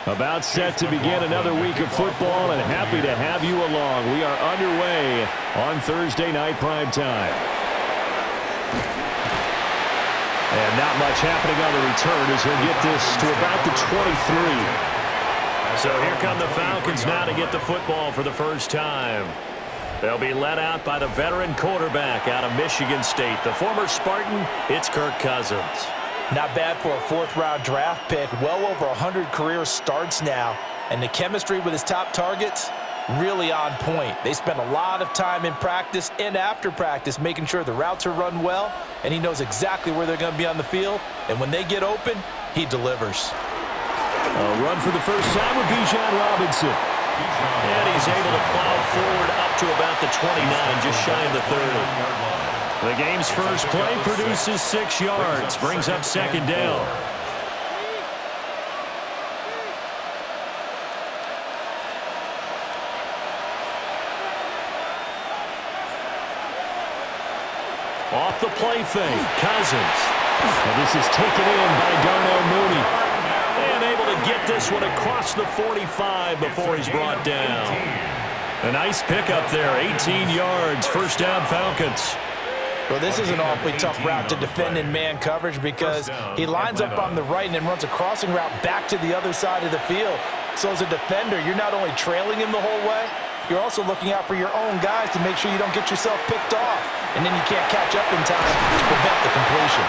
About set to begin another week of football, and happy to have you along. We are underway on Thursday night primetime. And not much happening on the return as he'll get this to about the 23. So here come the Falcons now to get the football for the first time. They'll be led out by the veteran quarterback out of Michigan State. The former Spartan, it's Kirk Cousins. Not bad for a fourth-round draft pick. Well over 100 career starts now. And the chemistry with his top targets, really on point. They spend a lot of time in practice and after practice making sure the routes are run well, and he knows exactly where they're going to be on the field. And when they get open, he delivers. A run for the first time with Bijan Robinson. And he's able to plow forward up to about the 29, just shy of the 30. The game's first play produces 6 yards, brings up second down. Off the play fake, Cousins. And this is taken in by Darnell Mooney. And able to get this one across the 45 before he's brought down. A nice pickup there, 18 yards, first down Falcons. Well, this is an awfully tough route to defend in man coverage because he lines up on the right and then runs a crossing route back to the other side of the field. So as a defender, you're not only trailing him the whole way, you're also looking out for your own guys to make sure you don't get yourself picked off. And then you can't catch up in time to prevent the completion.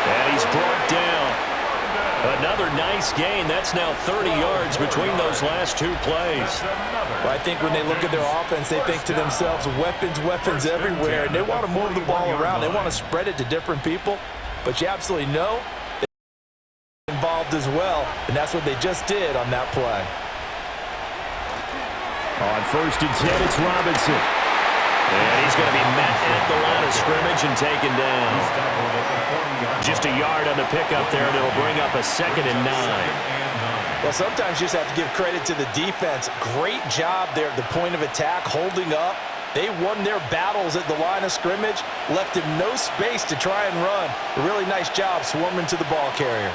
And he's brought down. Another nice gain. That's now 30 yards between those last 2 plays. Well, I think when they look at their offense, they think to themselves, weapons, weapons everywhere. And they want to move the ball around. They want to spread it to different people. But you absolutely know they're involved as well. And that's what they just did on that play. On 1st and 10, it's Robinson. And he's going to be met at the line of scrimmage and taken down. Just a yard on the pickup there, and it'll bring up a 2nd and 9. Well, sometimes you just have to give credit to the defense. Great job there at the point of attack, holding up. They won their battles at the line of scrimmage, left him no space to try and run. A really nice job swarming to the ball carrier.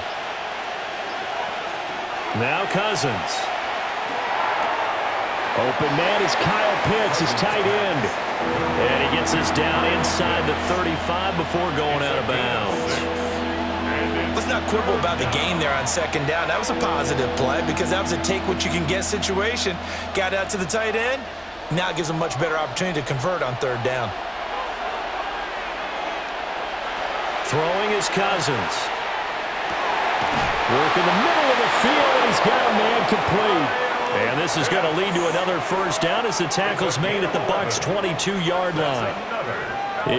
Now Cousins. Open man is Kyle Pitts, his tight end. And he gets this down inside the 35 before going out of bounds. Let's not quibble about the gain there on 2nd down. That was a positive play because that was a take-what-you-can-get situation. Got out to the tight end. Now it gives them a much better opportunity to convert on 3rd down. Throwing is Cousins. Work in the middle of the field, and he's got a man complete. And this is going to lead to another first down as the tackle's made at the Bucs' 22-yard line.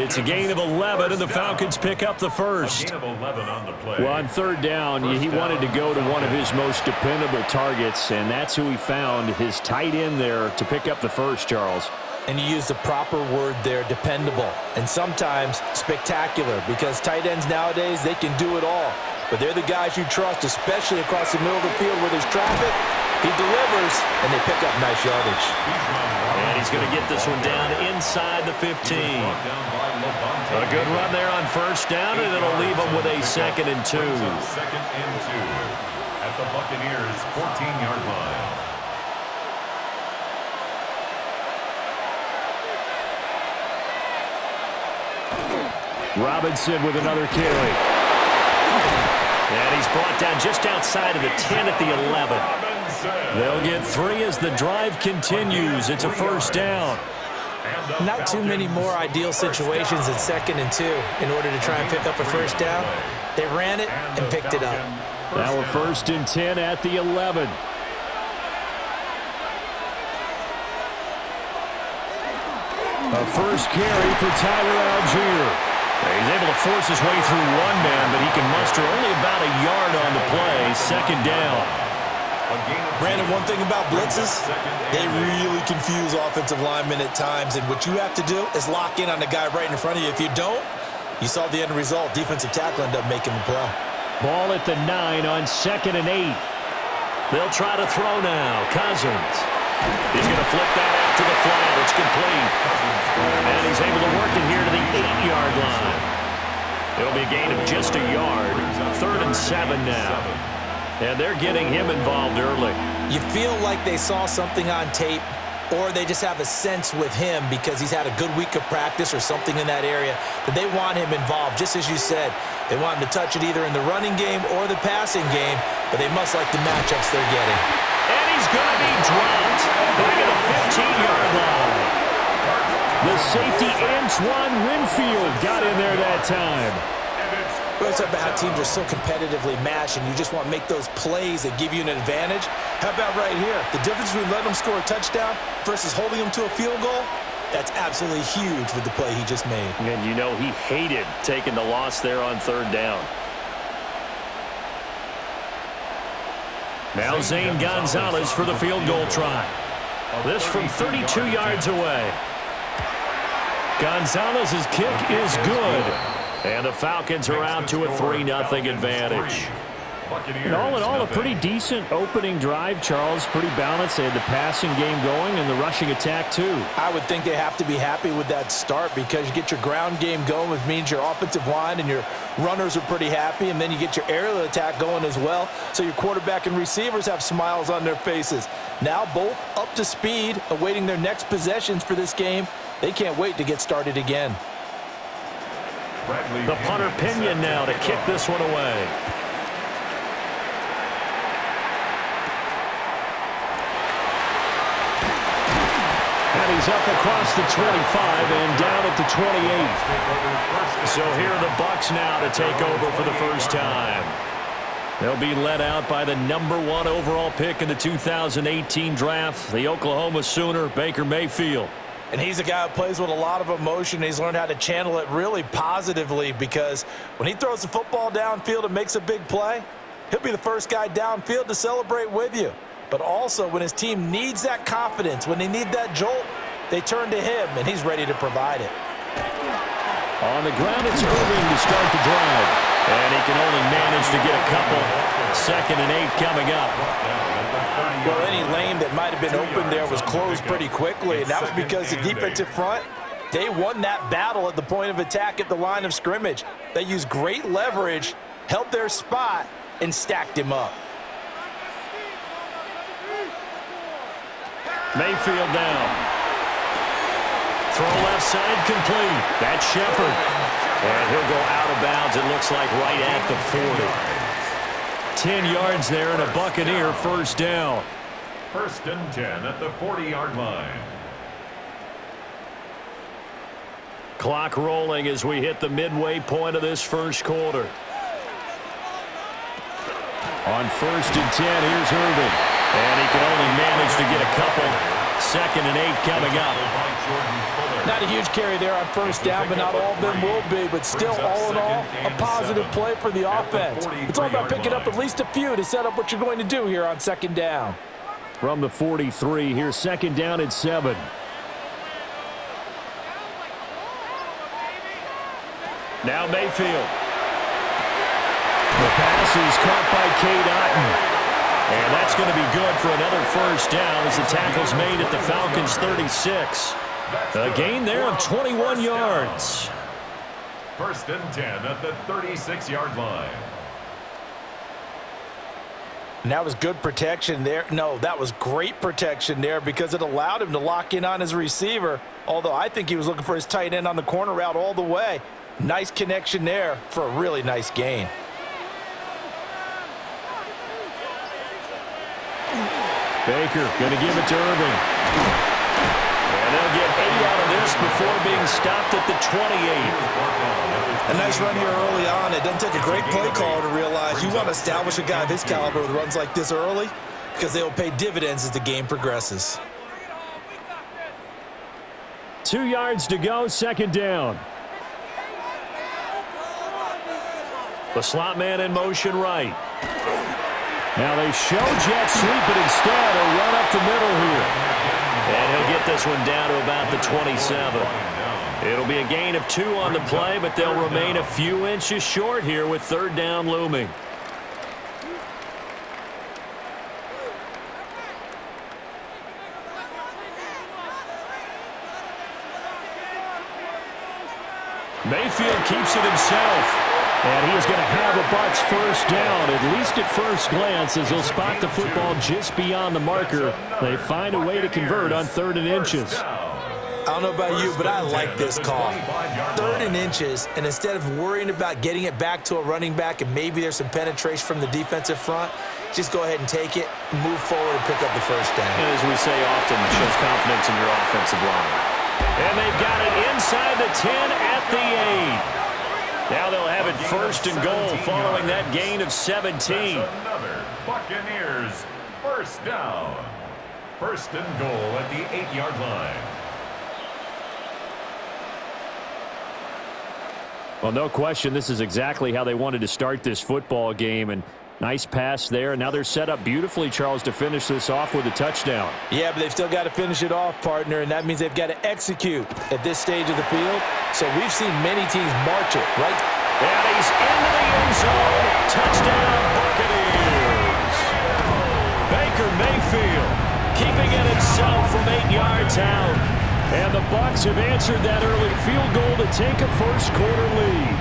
It's a gain of 11, and the Falcons pick up the first. Well, on 3rd down, he wanted to go to one of his most dependable targets, and that's who he found, his tight end there, to pick up the first, Charles. And you use the proper word there, dependable, and sometimes spectacular, because tight ends nowadays, they can do it all. But they're the guys you trust, especially across the middle of the field where there's traffic. He delivers, and they pick up nice yardage. And he's going to get this one down inside the 15. A good run there on 1st down, and it'll leave him with a 2nd and 2. 2nd and 2 at the Buccaneers' 14-yard line. Robinson with another carry. And he's brought down just outside of the 10 at the 11. They'll get 3 as the drive continues. It's a first down. Not too many more ideal situations in 2nd and 2 in order to try and pick up a first down. They ran it and picked it up. Now a 1st and 10 at the 11. A first carry for Tyler Algier. He's able to force his way through one man, but he can muster only about a yard on the play. 2nd down. Brandon, one thing about blitzes, they really confuse offensive linemen at times, and what you have to do is lock in on the guy right in front of you. If you don't, you saw the end result. Defensive tackle ended up making the play. Ball at the 9 on 2nd and 8. They'll try to throw now. Cousins. He's going to flip that out to the flat. It's complete. And he's able to work it here to the 8-yard line. It'll be a gain of just a yard. 3rd and 7 now. And they're getting him involved early. You feel like they saw something on tape, or they just have a sense with him because he's had a good week of practice or something in that area that they want him involved. Just as you said, they want him to touch it either in the running game or the passing game, but they must like the matchups they're getting. And he's going to be dropped back at the 15-yard line. The safety, Antoine Winfield, got in there that time. We always talk about how teams are so competitively matched, and you just want to make those plays that give you an advantage. How about right here? The difference between letting them score a touchdown versus holding them to a field goal, that's absolutely huge with the play he just made. And you know he hated taking the loss there on third down. Now Zane Gonzalez for the field goal try. This from 32 yards away. Gonzalez's kick is good. And the Falcons are out to a 3-0 advantage. And all in all, a pretty decent opening drive, Charles. Pretty balanced. They had the passing game going and the rushing attack, too. I would think they have to be happy with that start because you get your ground game going, which means your offensive line and your runners are pretty happy, and then you get your aerial attack going as well, so your quarterback and receivers have smiles on their faces. Now both up to speed, awaiting their next possessions for this game. They can't wait to get started again. The punter Pinion now to kick this one away. And he's up across the 25 and down at the 28. So here are the Bucs now to take over for the first time. They'll be led out by the #1 overall pick in the 2018 draft, the Oklahoma Sooner, Baker Mayfield. And he's a guy who plays with a lot of emotion. He's learned how to channel it really positively because when he throws the football downfield and makes a big play, he'll be the first guy downfield to celebrate with you. But also when his team needs that confidence, when they need that jolt, they turn to him, and he's ready to provide it. On the ground, it's Irving to start the drive. And he can only manage to get a couple. 2nd and 8 coming up. Well, any lane that might have been open there was closed pretty quickly, and that was because the defensive front, they won that battle at the point of attack at the line of scrimmage. They used great leverage, held their spot, and stacked him up. Mayfield down. Throw left side complete. That's Shepard. And he'll go out of bounds, it looks like, right at the 40. 10 yards there and a Buccaneer first down. 1st and 10 at the 40-yard line. Clock rolling as we hit the midway point of this first quarter. On 1st and 10, here's Irving. And he can only manage to get a couple. 2nd and 8 coming up. Not a huge carry there on first down, but not all of them will be. But still, all in all, a positive play for the offense. It's all about picking up at least a few to set up what you're going to do here on 2nd down. From the 43, here's 2nd down at 7. Now Mayfield. The pass is caught by Cade Otton. And that's going to be good for another first down as the tackle's made at the Falcons' 36. A gain there of 21 yards. 1st and 10 at the 36-yard line. And that was good protection there. No, that was great protection there because it allowed him to lock in on his receiver, although I think he was looking for his tight end on the corner route all the way. Nice connection there for a really nice gain. Baker going to give it to Irving. And they'll get 8 out of this before being stopped at the 28. A nice run here early on. It doesn't take a great play caller to realize you want to establish a guy of his caliber with runs like this early because they will pay dividends as the game progresses. 2 yards to go, 2nd down. The slot man in motion right. Now they show jet sweep, but instead a run up the middle here. And he'll get this one down to about the 27. It'll be a gain of 2 on the play, but they'll remain a few inches short here with 3rd down looming. Mayfield keeps it himself. And he is going to have a Bucs first down, at least at first glance, as he'll spot the football just beyond the marker. They find a way to convert on 3rd and inches. I don't know about you, but I like this call. 3rd and inches, and instead of worrying about getting it back to a running back and maybe there's some penetration from the defensive front, just go ahead and take it, move forward, and pick up the first down. And as we say often, it shows confidence in your offensive line. And they've got it inside the 10 at the 8. Now they'll have it 1st and goal following that gain of 17. Another Buccaneers first down. 1st and goal at the 8-yard line. Well, no question, this is exactly how they wanted to start this football game. And nice pass there. Now they're set up beautifully, Charles, to finish this off with a touchdown. Yeah, but they've still got to finish it off, partner, and that means they've got to execute at this stage of the field. So we've seen many teams march it, right? And he's into the end zone. Touchdown, Buccaneers. Baker Mayfield keeping it himself from 8 yards out. And the Bucs have answered that early field goal to take a first-quarter lead.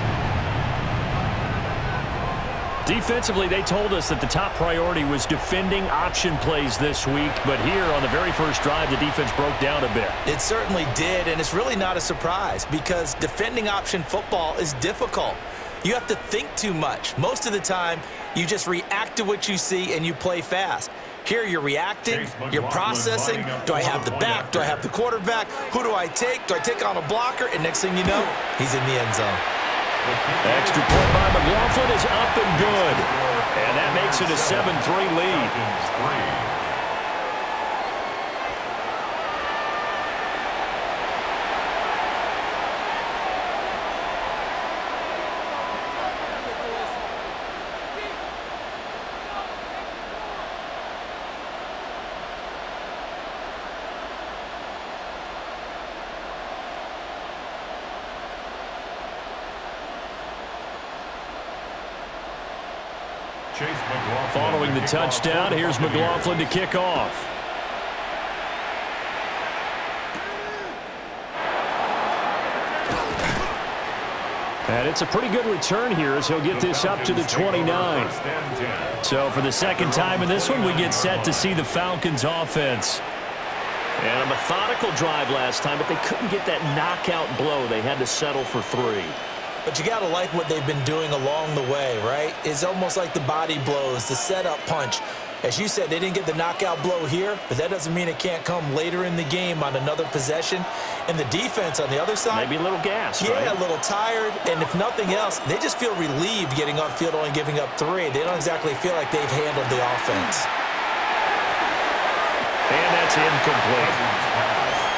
Defensively, they told us that the top priority was defending option plays this week, but here on the very first drive, the defense broke down a bit. It certainly did, and it's really not a surprise because defending option football is difficult. You have to think too much. Most of the time, you just react to what you see and you play fast. Here you're reacting, you're processing. Do I have the back? Do I have the quarterback? Who do I take? Do I take on a blocker? And next thing you know, he's in the end zone. Extra point by McLaughlin is up and good. And that makes it a 7-3 lead. Following the touchdown, here's McLaughlin to kick off. And it's a pretty good return here as he'll get this up to the 29. So for the second time in this one, we get set to see the Falcons offense. And a methodical drive last time, but they couldn't get that knockout blow. They had to settle for 3. But you got to like what they've been doing along the way, right? It's almost like the body blows, the setup punch. As you said, they didn't get the knockout blow here, but that doesn't mean it can't come later in the game on another possession. And the defense on the other side. Maybe a little gas, yeah, right? A little tired. And if nothing else, they just feel relieved getting upfield, only giving up 3. They don't exactly feel like they've handled the offense. And that's incomplete.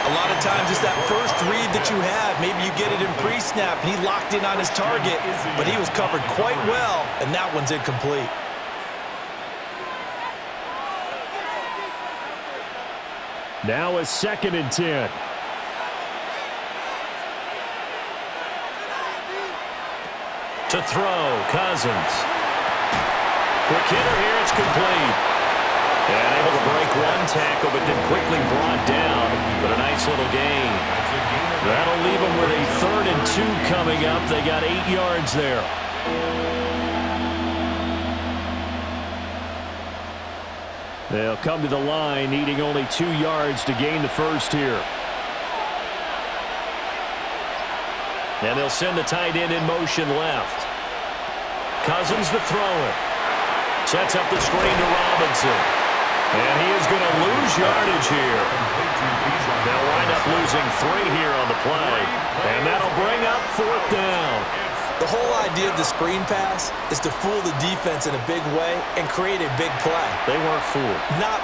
A lot of times it's that first read that you have. Maybe you get it in pre-snap, and he locked in on his target, but he was covered quite well, and that one's incomplete. Now a 2nd and 10. To throw, Cousins. Quick hitter here, it's complete. And able to break one tackle, but then quickly brought down. But a nice little gain. That'll leave them with a 3rd and 2 coming up. They got 8 yards there. They'll come to the line, needing only 2 yards to gain the first here. And they'll send the tight end in motion left. Cousins the thrower. Sets up the screen to Robinson. And he is going to lose yardage here. They'll wind up losing 3 here on the play. And that'll bring up 4th down. The whole idea of the screen pass is to fool the defense in a big way and create a big play. They weren't fooled. Not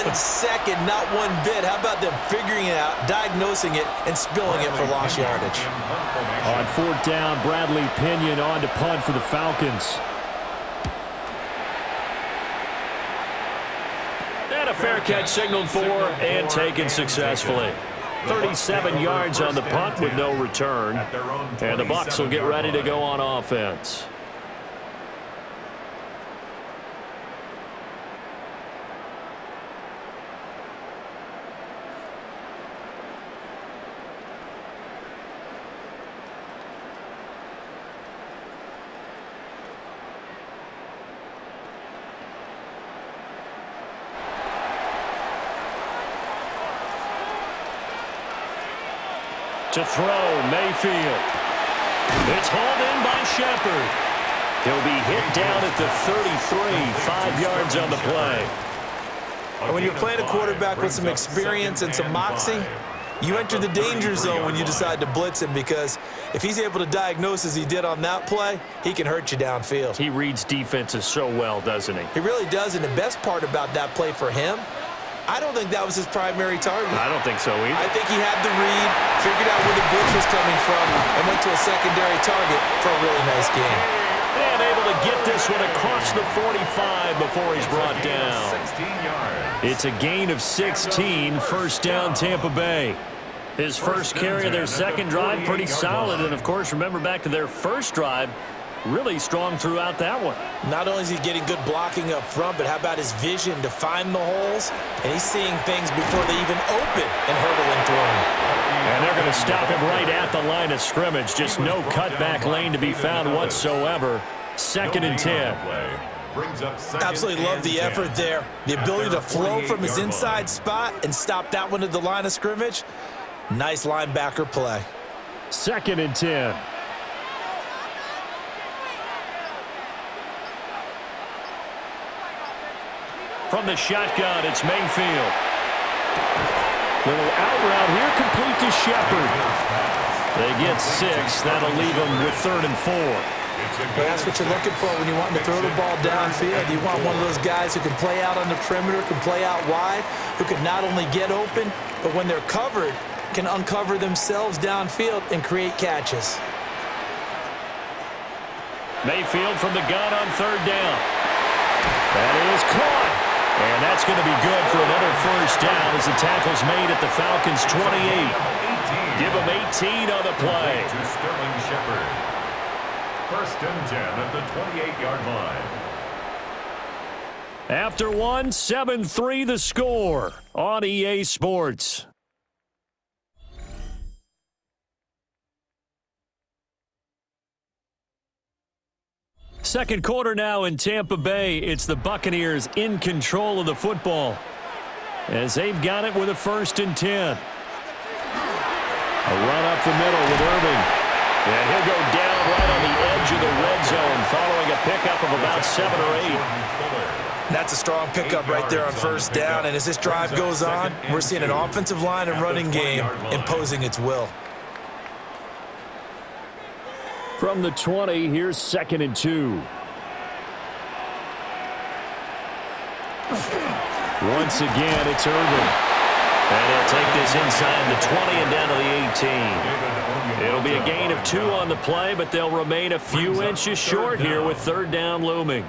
1 second, not 1 bit. How about them figuring it out, diagnosing it, and spilling it for lost yardage? On 4th down, Bradley Pinion on to punt for the Falcons. And a fair catch signaled for and taken successfully. 37 yards on the punt with no return. And the Bucs will get ready to go on offense. To throw, Mayfield. It's hauled in by Shepard. He'll be hit down at the 33, 5 yards on the play. And when you're playing a quarterback with some experience and some moxie, you enter the danger zone when you decide to blitz him, because if he's able to diagnose as he did on that play, he can hurt you downfield. He reads defenses so well, doesn't he? He really does, and the best part about that play for him, I don't think that was his primary target. I don't think so either. I think he had the read, figured out where the blitz was coming from, and went to a secondary target for a really nice game. And able to get this one across the 45 before he's brought down. 16 yards. It's a gain of 16, first down Tampa Bay. His first carry of their second drive, pretty solid. And, of course, remember back to their first drive, really strong throughout that one. Not only is he getting good blocking up front, but how about his vision to find the holes? And he's seeing things before they even open and hurdling through them. And they're going to stop him right at the line of scrimmage. Just no cutback lane to be found whatsoever. Second and 10. Absolutely love the effort there. The ability to flow from his inside spot and stop that one at the line of scrimmage. Nice linebacker play. Second and 10. From the shotgun, it's Mayfield. Little out route here, complete to Shepard. They get 6. That'll leave them with 3rd and 4. Well, that's what you're looking for when you want to throw the ball downfield. You want one of those guys who can play out on the perimeter, can play out wide, who can not only get open, but when they're covered, can uncover themselves downfield and create catches. Mayfield from the gun on 3rd down. That is caught. And that's going to be good for another first down as the tackle's made at the Falcons' 28. Give them 18 on the play. To Sterling Shepard. First and 10 at the 28-yard line. After one, 7-3 the score on EA Sports. Second quarter now in Tampa Bay. It's the Buccaneers in control of the football as they've got it with a first and 10. A run up the middle with Irving. And he'll go down right on the edge of the red zone following a pickup of about 7 or 8. That's a strong pickup right there on first down. And as this drive goes on, we're seeing an offensive line and running game imposing its will. From the 20, here's second and 2. Once again, it's Irving. And he'll take this inside the 20 and down to the 18. It'll be a gain of 2 on the play, but they'll remain a few inches short here with 3rd down looming.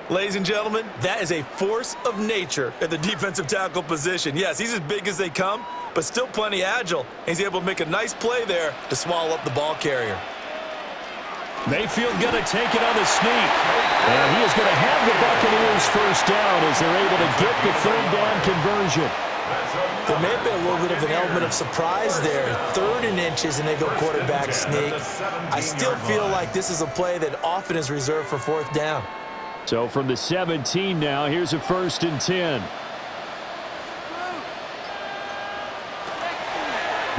Ladies and gentlemen, that is a force of nature at the defensive tackle position. Yes, he's as big as they come, but still plenty agile. He's able to make a nice play there to swallow up the ball carrier. Mayfield going to take it on the sneak. And he is going to have the Buccaneers first down as they're able to get the 3rd down conversion. There may have been a little bit of an element of surprise there. 3rd and inches, and they go quarterback sneak. I still feel like this is a play that often is reserved for 4th down. So from the 17 now, here's a first and 10.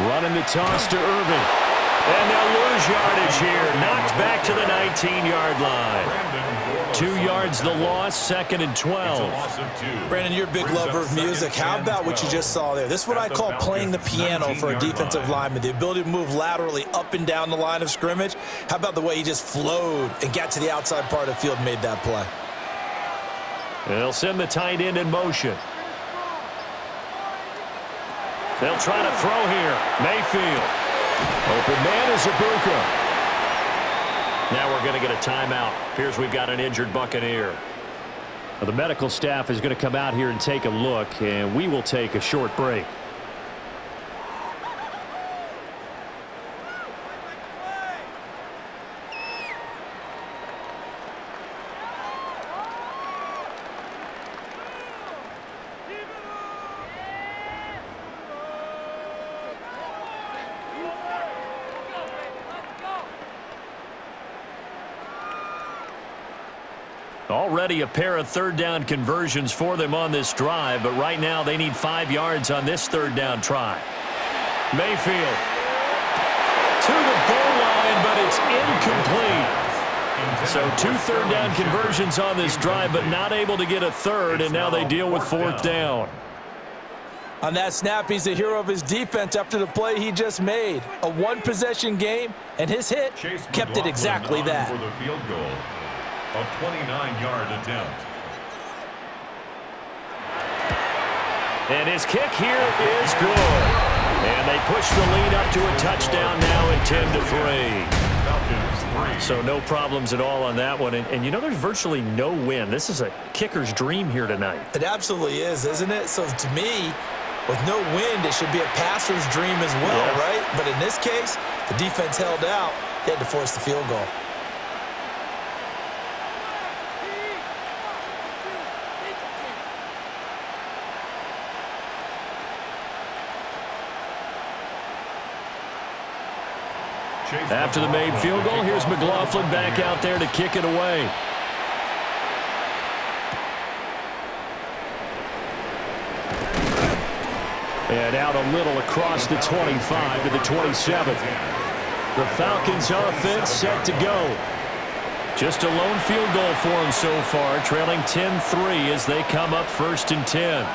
Running the toss to Irving. And they'll lose yardage here. Knocked back to the 19-yard line. 2 yards the loss, 2nd and 12. Brandon, you're a big lover of music. How about what you just saw there? This is what I call playing the piano for a defensive lineman. The ability to move laterally up and down the line of scrimmage. How about the way he just flowed and got to the outside part of the field and made that play? They'll send the tight end in motion. They'll try to throw here. Mayfield. Open man is Ibuka. Now we're going to get a timeout. Appears we've got an injured Buccaneer. Well, the medical staff is going to come out here and take a look, and we will take a short break. Already a pair of 3rd down conversions for them on this drive, but right now they need 5 yards on this 3rd down try. Mayfield. incomplete. So 2 third-down conversions on this drive, but not able to get a third, and now they deal with 4th down. On that snap, he's a hero of his defense after the play he just made. A one-possession game, and his hit kept it exactly that. For the field goal, a 29-yard attempt. And his kick here is good. And they push the lead up to a touchdown now at 10-3. So no problems at all on that one. And you know, there's virtually no win. This is a kicker's dream here tonight. It absolutely is, isn't it? So to me, with no wind, it should be a passer's dream as well, right? But in this case, the defense held out. They had to force the field goal. After the made field goal, here's McLaughlin back out there to kick it away. And out a little across the 25 to the 27. The Falcons offense set to go. Just a lone field goal for them so far, trailing 10-3 as they come up 1st and 10.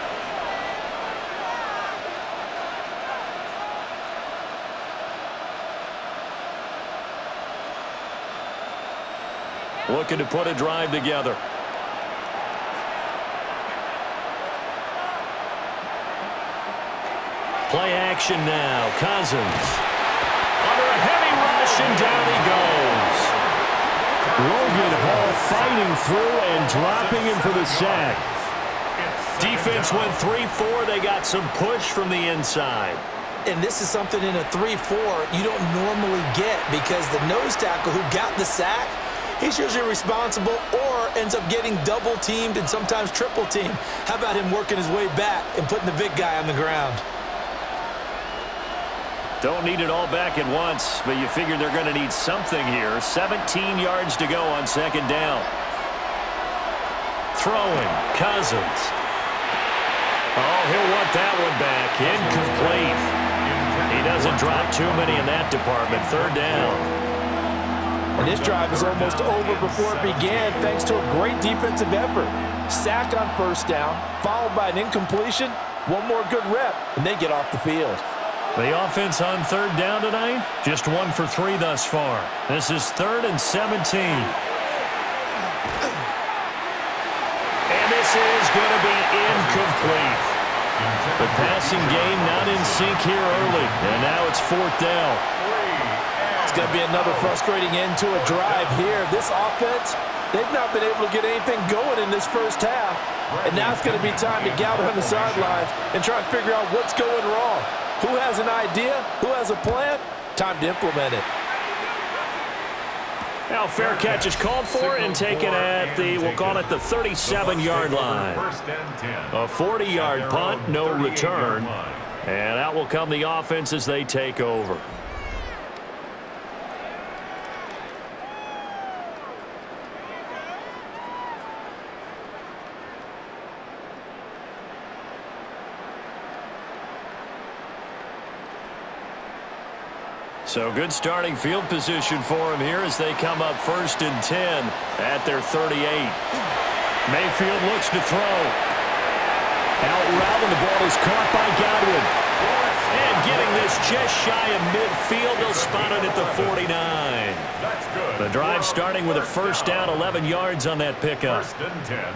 Looking to put a drive together. Play action now. Cousins. Under a heavy rush, and down he goes. Logan Hall fighting through and dropping him for the sack. Defense went 3-4. They got some push from the inside. And this is something in a 3-4 you don't normally get, because the nose tackle who got the sack, he's usually responsible or ends up getting double-teamed and sometimes triple-teamed. How about him working his way back and putting the big guy on the ground? Don't need it all back at once, but you figure they're going to need something here. 17 yards to go on 2nd down. Throwing. Cousins. Oh, he'll want that one back. Incomplete. He doesn't drop too many in that department. 3rd down. And this drive is almost over before it began, thanks to a great defensive effort. Sack on 1st down, followed by an incompletion. One more good rep, and they get off the field. The offense on 3rd down tonight, just 1 for 3 thus far. This is 3rd and 17. And this is going to be incomplete. The passing game not in sync here early, and now it's 4th down. It's going to be another frustrating end to a drive here. This offense, they've not been able to get anything going in this first half. And now it's going to be time to gather on the sidelines and try and figure out what's going wrong. Who has an idea? Who has a plan? Time to implement it. Now fair catch is called for and taken at the, we'll call it the 37-yard line. A 40-yard punt, no return. And out will come the offense as they take over. So good starting field position for him here as they come up 1st and 10 at their 38. Mayfield looks to throw. Out route, and the ball is caught by Godwin. And getting this just shy of midfield, they'll spot it at the 49. The drive starting with a 1st down, 11 yards on that pickup.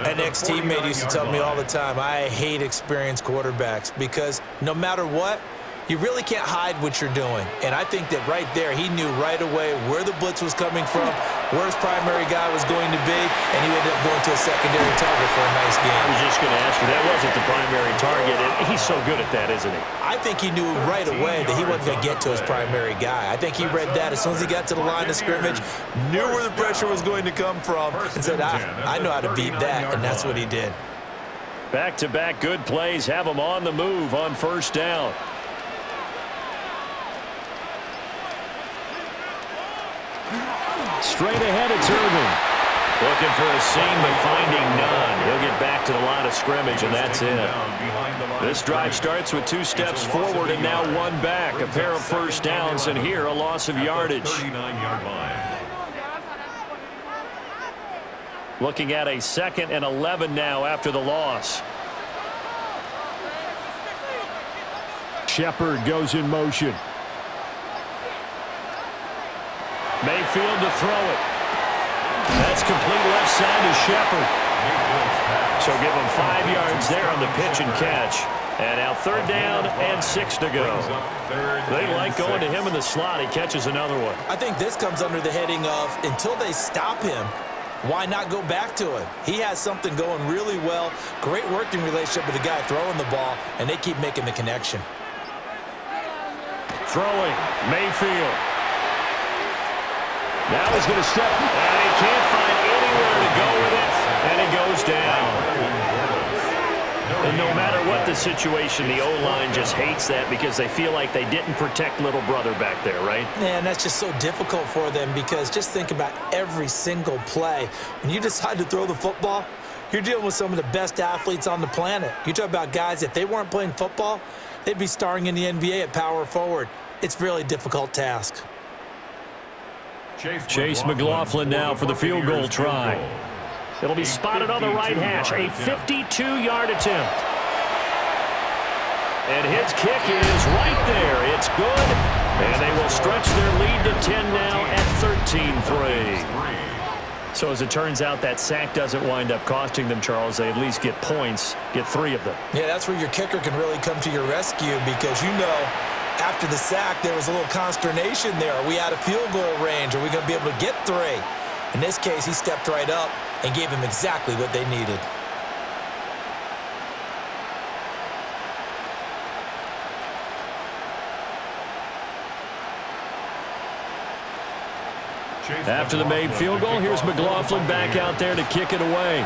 An ex-teammate used to tell me all the time, I hate experienced quarterbacks because no matter what, you really can't hide what you're doing. And I think that right there, he knew right away where the blitz was coming from, where his primary guy was going to be, and he ended up going to a secondary target for a nice game. I was just going to ask you, that wasn't the primary target. And he's so good at that, isn't he? I think he knew right away that he wasn't going to get to his primary guy. I think he read that as soon as he got to the line of scrimmage, knew where the pressure was going to come from, and said, I know how to beat that, and that's what he did. Back-to-back good plays have him on the move on 1st down. Straight ahead, it's Irvin. Looking for a seam, but finding none. He'll get back to the line of scrimmage, and that's it. This drive starts with 2 steps forward and now 1 back. A pair of 1st downs, and here a loss of yardage. Looking at a 2nd and 11 now after the loss. Shepard goes in motion. Mayfield to throw it. That's complete left side to Shepard. So give him 5 yards there on the pitch and catch. And now 3rd down and 6 to go. They like going to him in the slot. He catches another one. I think this comes under the heading of until they stop him, why not go back to him? He has something going really well. Great working relationship with the guy throwing the ball, and they keep making the connection. Throwing, Mayfield. Now he's going to step, and he can't find anywhere to go with it, and it goes down. And no matter what the situation, the O-line just hates that because they feel like they didn't protect little brother back there, right? Man, that's just so difficult for them because just think about every single play. When you decide to throw the football, you're dealing with some of the best athletes on the planet. You talk about guys, if they weren't playing football, they'd be starring in the NBA at power forward. It's a really difficult task. Chase McLaughlin now for the field goal try. It'll be spotted on the right hash. A 52-yard attempt. And his kick is right there. It's good. And they will stretch their lead to 10 now at 13-3. So as it turns out, that sack doesn't wind up costing them, Charles. They at least get points, get 3 of them. Yeah, that's where your kicker can really come to your rescue because you know after the sack there was a little consternation there. Are we out of field goal range? Are we going to be able to get 3? In this case, he stepped right up and gave him exactly what they needed. After the made field goal, here's McLaughlin back out there to kick it away.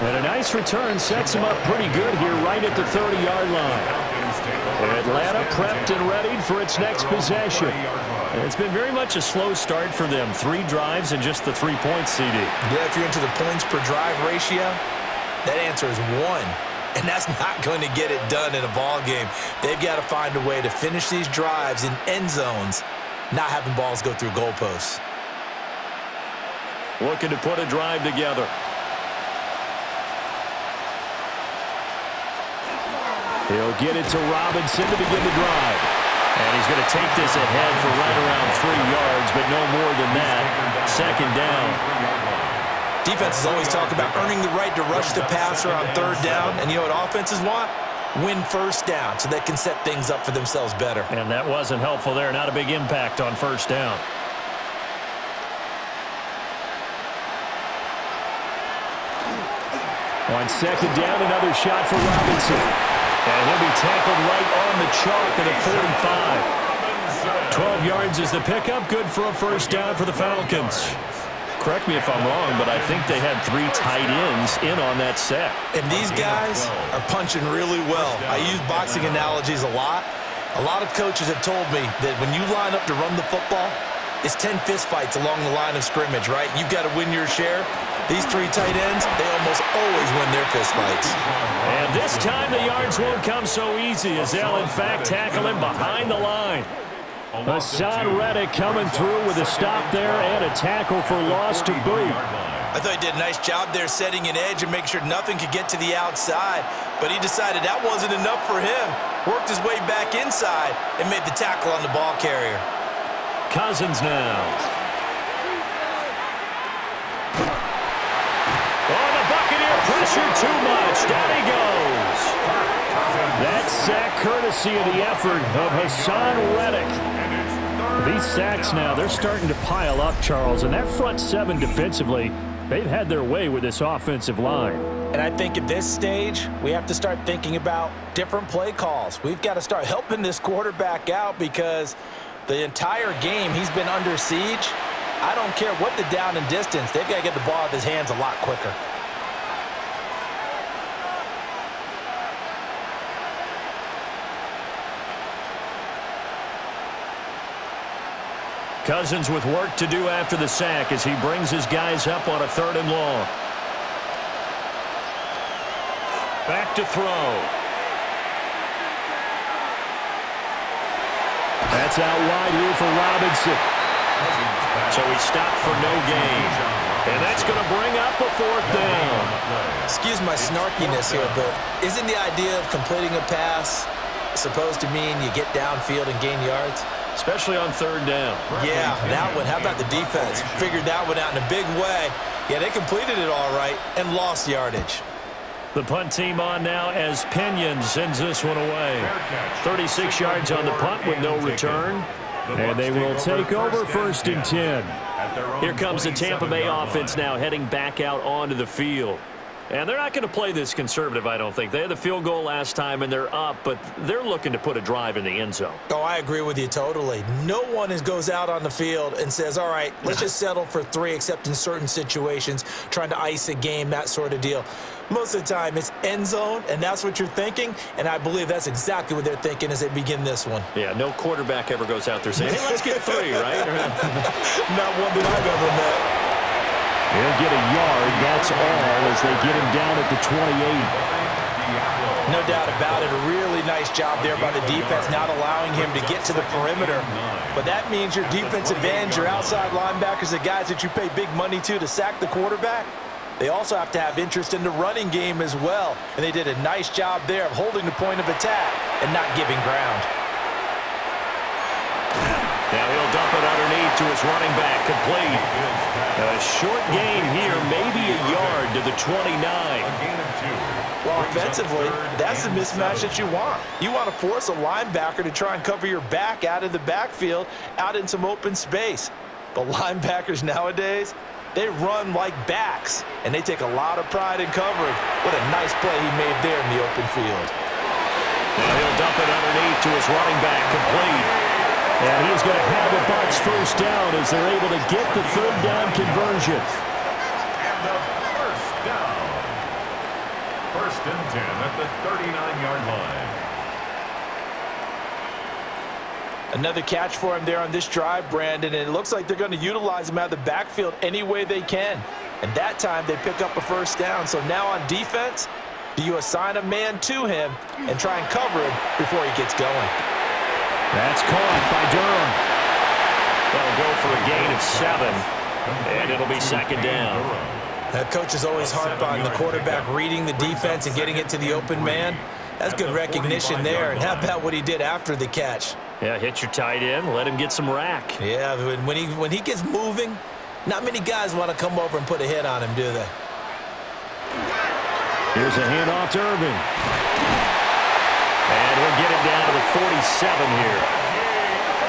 And a nice return sets him up pretty good here right at the 30-yard line. Atlanta prepped and readied for its next possession. And it's been very much a slow start for them. 3 drives and just the 3 points, CD. Yeah, if you're into the points per drive ratio, that answer is 1. And that's not going to get it done in a ball game. They've got to find a way to finish these drives in end zones, not having balls go through goalposts. Looking to put a drive together. He'll get it to Robinson to begin the drive. And he's going to take this ahead for right around 3 yards, but no more than that. 2nd down. Defenses always talk about earning the right to rush the passer on 3rd down. And you know what offenses want? Win 1st down so they can set things up for themselves better. And that wasn't helpful there. Not a big impact on 1st down. On 2nd down, another shot for Robinson. And he'll be tackled right on the chalk at a 45. 12 yards is the pickup. Good for a 1st down for the Falcons. Correct me if I'm wrong, but I think they had 3 tight ends in on that set. And these guys are punching really well. I use boxing analogies a lot. A lot of coaches have told me that when you line up to run the football, it's 10 fistfights along the line of scrimmage, right? You've got to win your share. These 3 tight ends, they almost always win their fistfights. And this time the yards won't come so easy as they'll, in fact, tackle him behind the line. Hassan Reddick coming through with a stop there and a tackle for loss to boot. I thought he did a nice job there setting an edge and making sure nothing could get to the outside. But he decided that wasn't enough for him. Worked his way back inside and made the tackle on the ball carrier. Cousins now. Oh, the Buccaneer pressure too much. Down he goes. That sack courtesy of the effort of Hassan Reddick. These sacks now, they're starting to pile up, Charles. And that front 7 defensively, they've had their way with this offensive line. And I think at this stage, we have to start thinking about different play calls. We've got to start helping this quarterback out because the entire game he's been under siege. I don't care what the down and distance. They've got to get the ball out of his hands a lot quicker. Cousins with work to do after the sack as he brings his guys up on a 3rd and long. Back to throw. That's It's out wide here for Robinson. So he stopped for no gain. And that's going to bring up a 4th down. Excuse my snarkiness here, but isn't the idea of completing a pass supposed to mean you get downfield and gain yards? Especially on 3rd down. Yeah, that one. How about the defense? Figured that one out in a big way. Yeah, they completed it all right and lost yardage. The punt team on now as Pinion sends this one away. 36 yards on the punt with no return. And they will take over 1st and 10. Here comes the Tampa Bay offense now heading back out onto the field. And they're not going to play this conservative, I don't think. They had the field goal last time, and they're up, but they're looking to put a drive in the end zone. Oh, I agree with you totally. No one goes out on the field and says, all right, let's just settle for 3, except in certain situations, trying to ice a game, that sort of deal. Most of the time, it's end zone, and that's what you're thinking, and I believe that's exactly what they're thinking as they begin this one. Yeah, no quarterback ever goes out there saying, hey, let's get 3, right? Not one that I've ever met. He'll get a yard, that's all, as they get him down at the 28. No doubt about it. A really nice job there by the defense, not allowing him to get to the perimeter. But that means your defensive ends, your outside linebackers, the guys that you pay big money to sack the quarterback, they also have to have interest in the running game as well. And they did a nice job there of holding the point of attack and not giving ground. Now he'll dump it underneath to his running back, complete. A short gain here, maybe a yard to the 29. Well, offensively, that's the mismatch that you want. You want to force a linebacker to try and cover your back out of the backfield, out in some open space. But linebackers nowadays, they run like backs, and they take a lot of pride in covering. What a nice play he made there in the open field. Now he'll dump it underneath to his running back, complete. And he's going to have the Bucs 1st down as they're able to get the 3rd down conversion. And the 1st down. 1st and 10 at the 39-yard line. Another catch for him there on this drive, Brandon, and it looks like they're going to utilize him out of the backfield any way they can. And that time they pick up a 1st down. So now on defense, do you assign a man to him and try and cover him before he gets going? That's caught by Durham. They'll go for a gain of 7, and it'll be 2nd down. Coaches always harp on the quarterback reading the defense and getting it to the open man. That's good recognition there. And how about what he did after the catch? Yeah, hit your tight end, let him get some rack. Yeah, when he gets moving, not many guys want to come over and put a hit on him, do they? Here's a handoff to Irvin. And we'll get it down to the 47 here.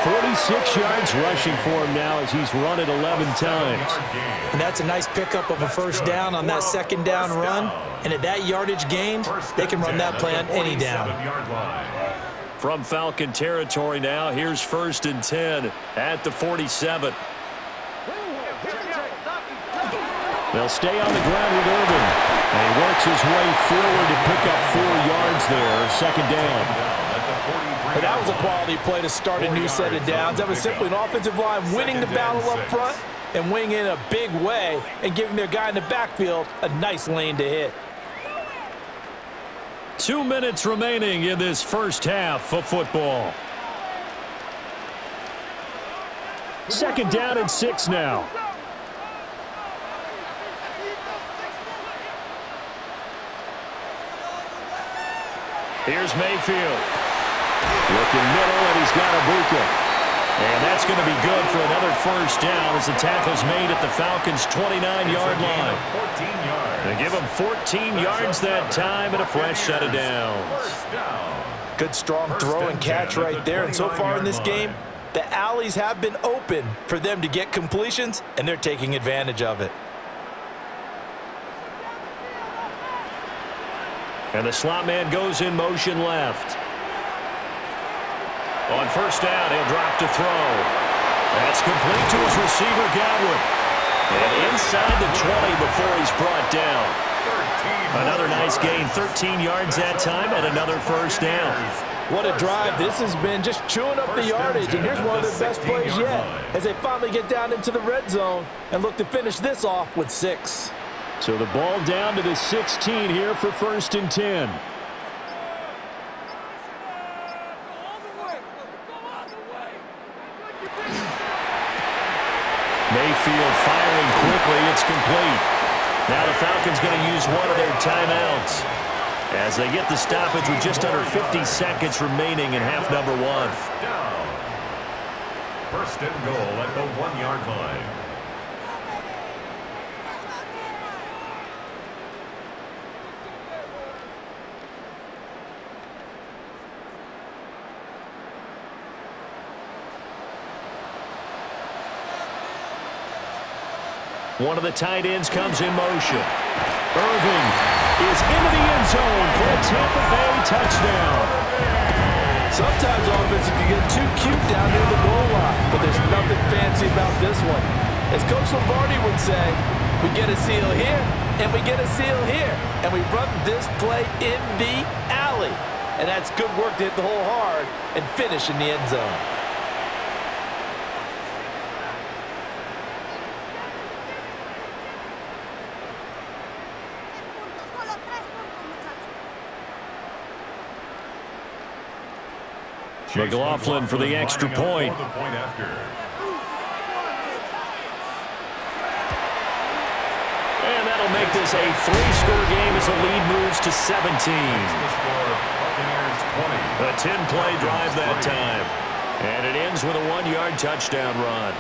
46 yards rushing for him now as he's run it 11 times. And that's a nice pickup of a 1st down on that 2nd down run. And at that yardage gained, they can run that play on any down. From Falcon territory now, here's 1st and 10 at the 47. They'll stay on the ground with Irvin. And he works his way forward to pick up 4 yards there, 2nd down. But that was a quality play to start a new set of downs. That was simply an offensive line winning the battle up front and winning in a big way and giving their guy in the backfield a nice lane to hit. 2 minutes remaining in this 1st half of football. 2nd down and 6 now. Here's Mayfield. Looking middle, and he's got Ibuka. And that's going to be good for another 1st down as the tackle's made at the Falcons' 29-yard line. 14 yards. They give him 14 yards that time and a fresh set of downs. Good strong throw and catch right there. And so far in this game, the alleys have been open for them to get completions, and they're taking advantage of it. And the slot man goes in motion left. On 1st down, he'll drop to throw. That's complete to his receiver, Godwin. And inside the 20 before he's brought down. Another nice gain, 13 yards that time, and another 1st down. What a drive. This has been just chewing up the yardage, and here's one of their best plays yet as they finally get down into the red zone and look to finish this off with 6. So the ball down to the 16 here for 1st and 10. Mayfield firing quickly. It's complete. Now the Falcons going to use one of their timeouts as they get the stoppage with just under 50 seconds remaining in half number one. First and goal at the 1-yard line. One of the tight ends comes in motion. Irving is into the end zone for a Tampa Bay touchdown. Sometimes offense can get too cute down near the goal line, but there's nothing fancy about this one. As Coach Lombardi would say, we get a seal here, and we get a seal here, and we run this play in the alley. And that's good work to hit the hole hard and finish in the end zone. McLaughlin for the extra point. And that'll make this a 3-score game as the lead moves to 17. A 10-play drive that time. And it ends with a 1-yard touchdown run.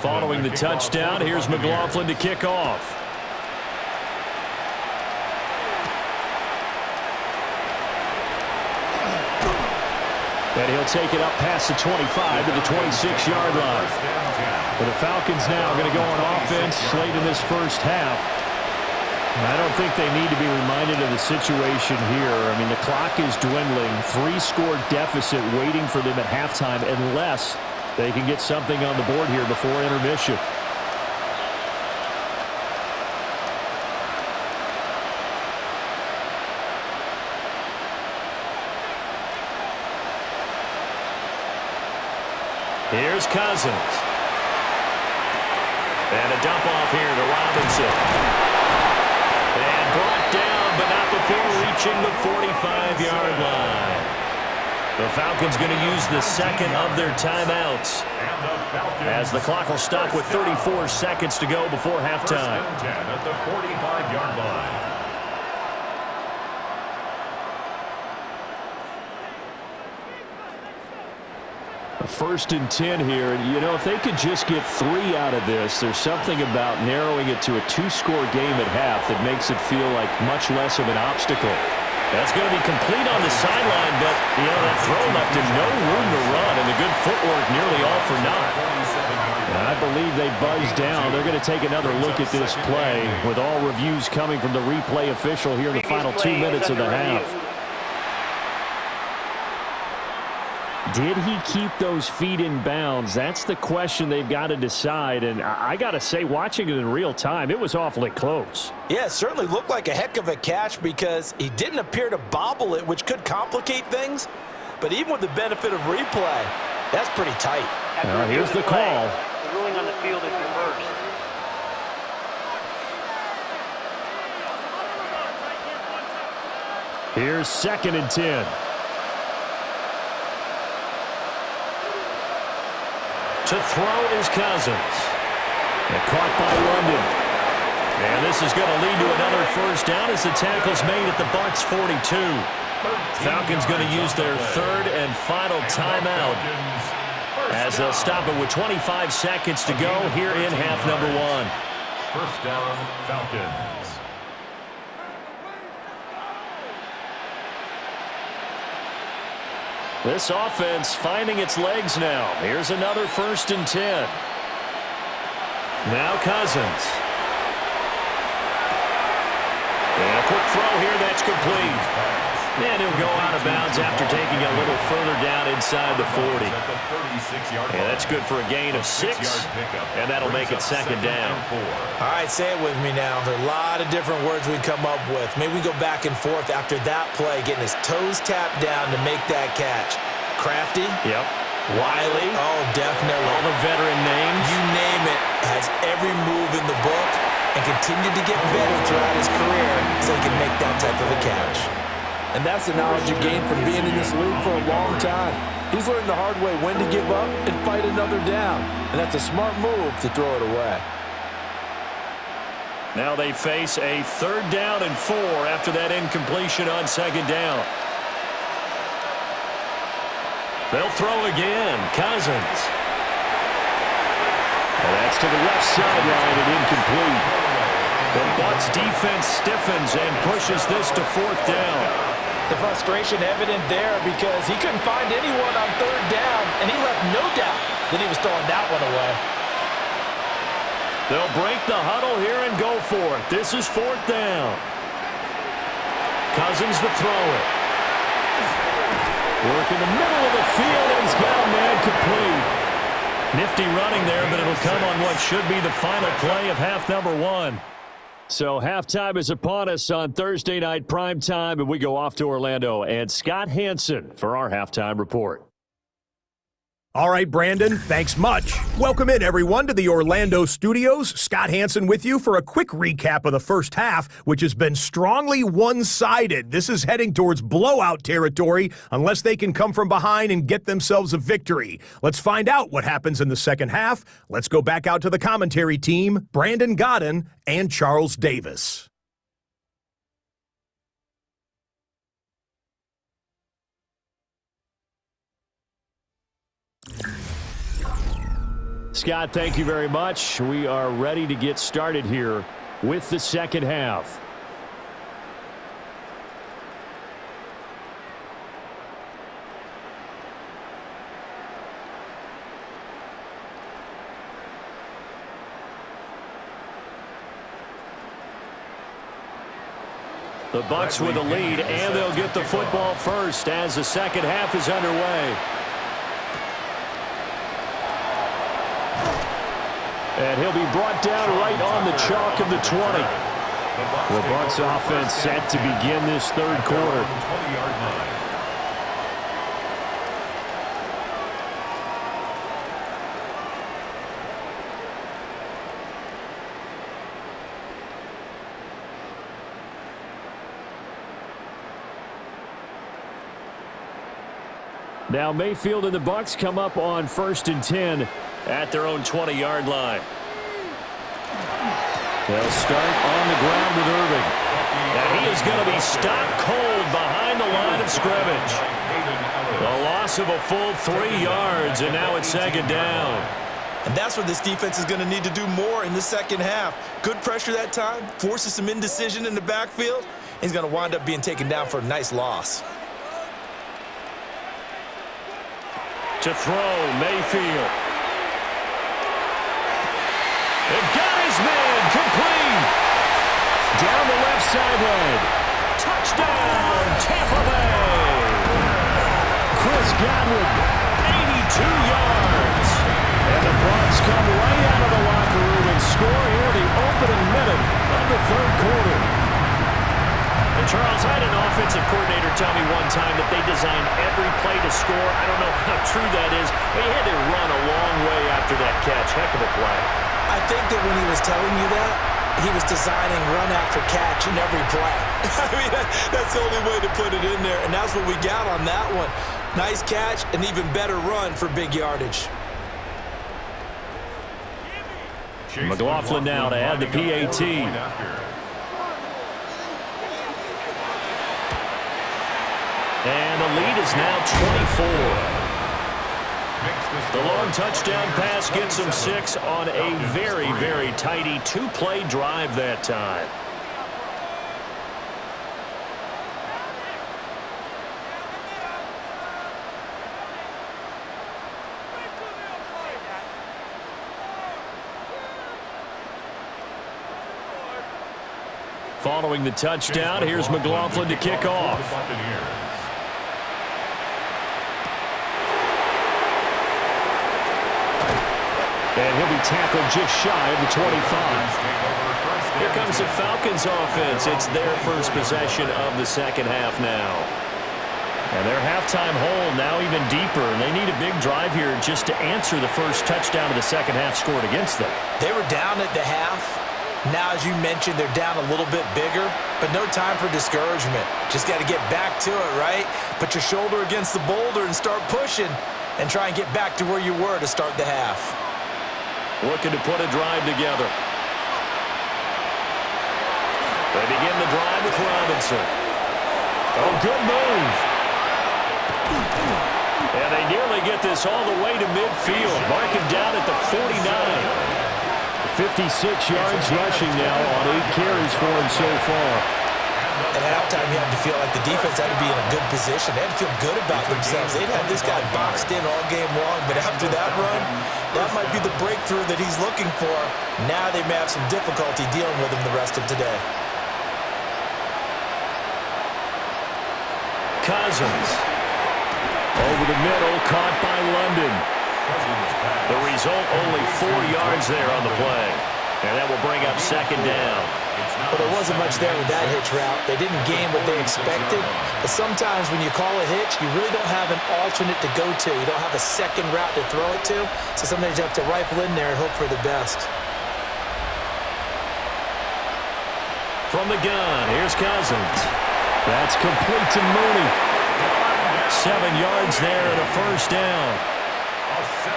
Following the touchdown, here's McLaughlin to kick off. And he'll take it up past the 25 to the 26-yard line. But the Falcons now are going to go on offense late in this first half. I don't think they need to be reminded of the situation here. I mean, the clock is dwindling. 3-score deficit waiting for them at halftime unless they can get something on the board here before intermission. Here's Cousins. And a dump off here to Robinson. And brought down, but not before reaching the 45-yard line. The Falcons going to use the second of their timeouts as the clock will stop with 34 seconds to go before halftime. First and 10 at the 45-yard line. First and 10 here. And, you know, if they could just get 3 out of this, there's something about narrowing it to a 2-score game at half that makes it feel like much less of an obstacle. That's going to be complete on the sideline, but, you know, that throw left him no room to run, and the good footwork nearly all for naught. And I believe they buzzed down. They're going to take another look at this play with all reviews coming from the replay official here in the final 2 minutes of the half. Did he keep those feet in bounds? That's the question they've got to decide. And I got to say, watching it in real time, it was awfully close. Yeah, it certainly looked like a heck of a catch because he didn't appear to bobble it, which could complicate things. But even with the benefit of replay, that's pretty tight. Here's the call. The ruling on the field is reversed. Here's 2nd and 10. To throw is Cousins. And caught by London. And this is going to lead to another first down as the tackle's made at the Bucs 42. Falcons going to use their 3rd and final timeout as they'll stop it with 25 seconds to go here in half number 1. First down, Falcons. This offense finding its legs now. Here's another 1st and 10. Now Cousins. And a quick throw here that's complete. And he'll go out of bounds after taking a little further down inside the 40. Yeah, that's good for a gain of 6, and that'll make it second down. All right, say it with me now. There are a lot of different words we come up with. Maybe we go back and forth after that play, getting his toes tapped down to make that catch. Crafty? Yep. Wiley? Oh, definitely. All the veteran names. You name it. Has every move in the book and continued to get better throughout his career so he can make that type of a catch. And that's the knowledge you gain from being in this league for a long time. He's learned the hard way when to give up and fight another down. And that's a smart move to throw it away. Now they face a 3rd down and 4 after that incompletion on 2nd down. They'll throw again. Cousins. And that's to the left sideline and incomplete. The Bucs defense stiffens and pushes this to 4th down. The frustration evident there because he couldn't find anyone on 3rd down, and he left no doubt that he was throwing that one away. They'll break the huddle here and go for it. This is 4th down. Cousins to throw it. Work in the middle of the field, and he's got a man complete. Nifty running there, but it'll come on what should be the final play of half number 1. So halftime is upon us on Thursday night primetime, and we go off to Orlando. And Scott Hansen for our halftime report. All right, Brandon, thanks much. Welcome in, everyone, to the Orlando studios. Scott Hansen with you for a quick recap of the first half, which has been strongly one-sided. This is heading towards blowout territory unless they can come from behind and get themselves a victory. Let's find out what happens in the second half. Let's go back out to the commentary team, Brandon Godden and Charles Davis. Scott, thank you very much. We are ready to get started here with the second half. The Bucs with a lead, and they'll get the football first as the second half is underway. And he'll be brought down right on the chalk of the 20. The Bucs offense set to begin this third quarter. Now Mayfield and the Bucs come up on 1st and 10 at their own 20-yard line. They'll start on the ground with Irving. And he is going to be stopped cold behind the line of scrimmage. A loss of a full 3 yards, and now it's second down. And that's where this defense is going to need to do more in the second half. Good pressure that time, forces some indecision in the backfield. He's going to wind up being taken down for a nice loss. To throw, Mayfield. And got his man complete. Down the left sideline. Touchdown, Tampa Bay. Chris Godwin, 82 yards. and the Bucs come right out of the locker room and score here the opening minute of the third quarter. And Charles, I had an offensive coordinator tell me one time that they design every play to score. I don't know how true that is, but he had to run a long way after that catch. Heck of a play. I think that when he was telling you that, he was designing run after catch in every play. I mean, that's the only way to put it in there, and that's what we got on that one. Nice catch, an even better run for big yardage. McLaughlin now to add the PAT. And the lead is now 24. The long touchdown pass gets them 6 on a very, very tidy 2-play drive that time. following the touchdown. Here's McLaughlin to kick off. And he'll be tackled just shy of the 25. Here comes the Falcons offense. It's their first possession of the second half now. And their halftime hole now even deeper. And they need a big drive here just to answer the first touchdown of the second half scored against them. They were down at the half. Now, as you mentioned, they're down a little bit bigger, but no time for discouragement. Just got to get back to it, right? Put your shoulder against the boulder and start pushing and try and get back to where you were to start the half. Looking to put a drive together. They begin the drive with Robinson. Oh, good move. And they nearly get this all the way to midfield. Marking down at the 49. 56 yards rushing now on 8 carries for him so far. At halftime, you had to feel like the defense had to be in a good position. They had to feel good about themselves. They'd had this guy boxed in all game long, but after that run, that might be the breakthrough that he's looking for. Now they may have some difficulty dealing with him the rest of today. Cousins. Over the middle, caught by London. The result, only 4 yards there on the play. And that will bring up second down. Well, there wasn't much there with that hitch route. They didn't gain what they expected. But sometimes when you call a hitch, you really don't have an alternate to go to. You don't have a second route to throw it to. So sometimes you have to rifle in there and hope for the best. From the gun, here's Cousins. That's complete to Mooney. 7 yards there and a first down.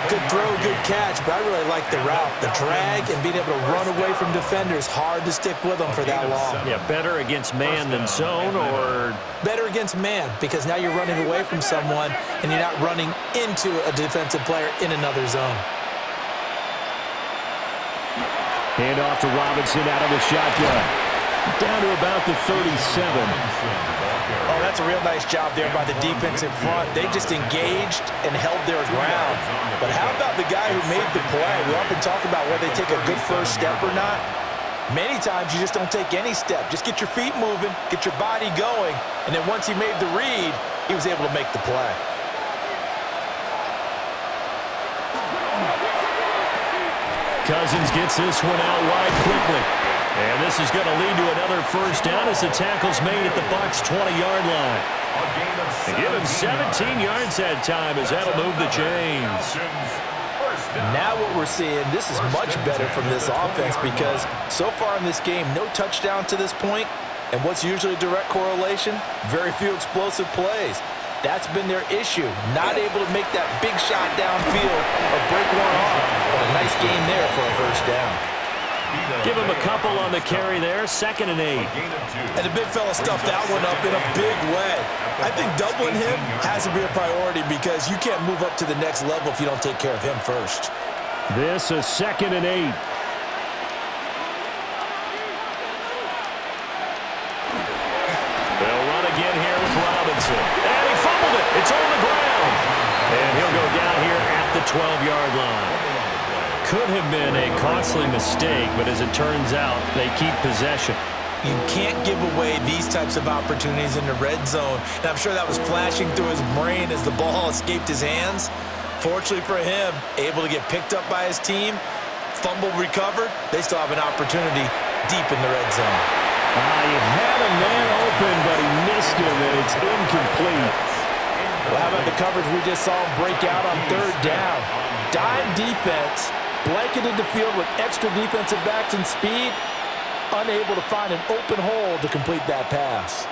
Good throw, good catch, but I really like the route. The drag and being able to run away from defenders, hard to stick with them for that long. Yeah, better against man than zone, or? Better against man, because now you're running away from someone and you're not running into a defensive player in another zone. Hand off to Robinson out of the shotgun. Down to about the 37. Oh, that's a real nice job there by the defense in front. They just engaged and held their ground. But how about the guy who made the play? We often talk about whether they take a good first step or not. Many times you just don't take any step. Just get your feet moving, get your body going, and then once he made the read, he was able to make the play. Cousins gets this one out wide quickly. And this is going to lead to another first down as the tackle's made at the Bucs' 20-yard line. And give him 17 yards that time as that'll move the chains. Now what we're seeing, this is much better from this offense because so far in this game, no touchdown to this point. And what's usually a direct correlation? Very few explosive plays. That's been their issue. Not able to make that big shot downfield or break one off. But a nice gain there for a first down. Give him a couple on the carry there, 2nd and 8. And the big fella stuffed that one up in a big way. I think doubling him has to be a priority because you can't move up to the next level if you don't take care of him first. This is 2nd and 8. They'll run again here with Robinson. And he fumbled it. It's on the ground. And he'll go down here at the 12-yard line. Could have been a costly mistake, but as it turns out, they keep possession. You can't give away these types of opportunities in the red zone. And I'm sure that was flashing through his brain as the ball escaped his hands. Fortunately for him, able to get picked up by his team, fumble recovered. They still have an opportunity deep in the red zone. He had a man open, but he missed him, and it's incomplete. Well, how about the coverage we just saw him break out on 3rd down? Dime defense. Blanketed the field with extra defensive backs and speed, unable to find an open hole to complete that pass.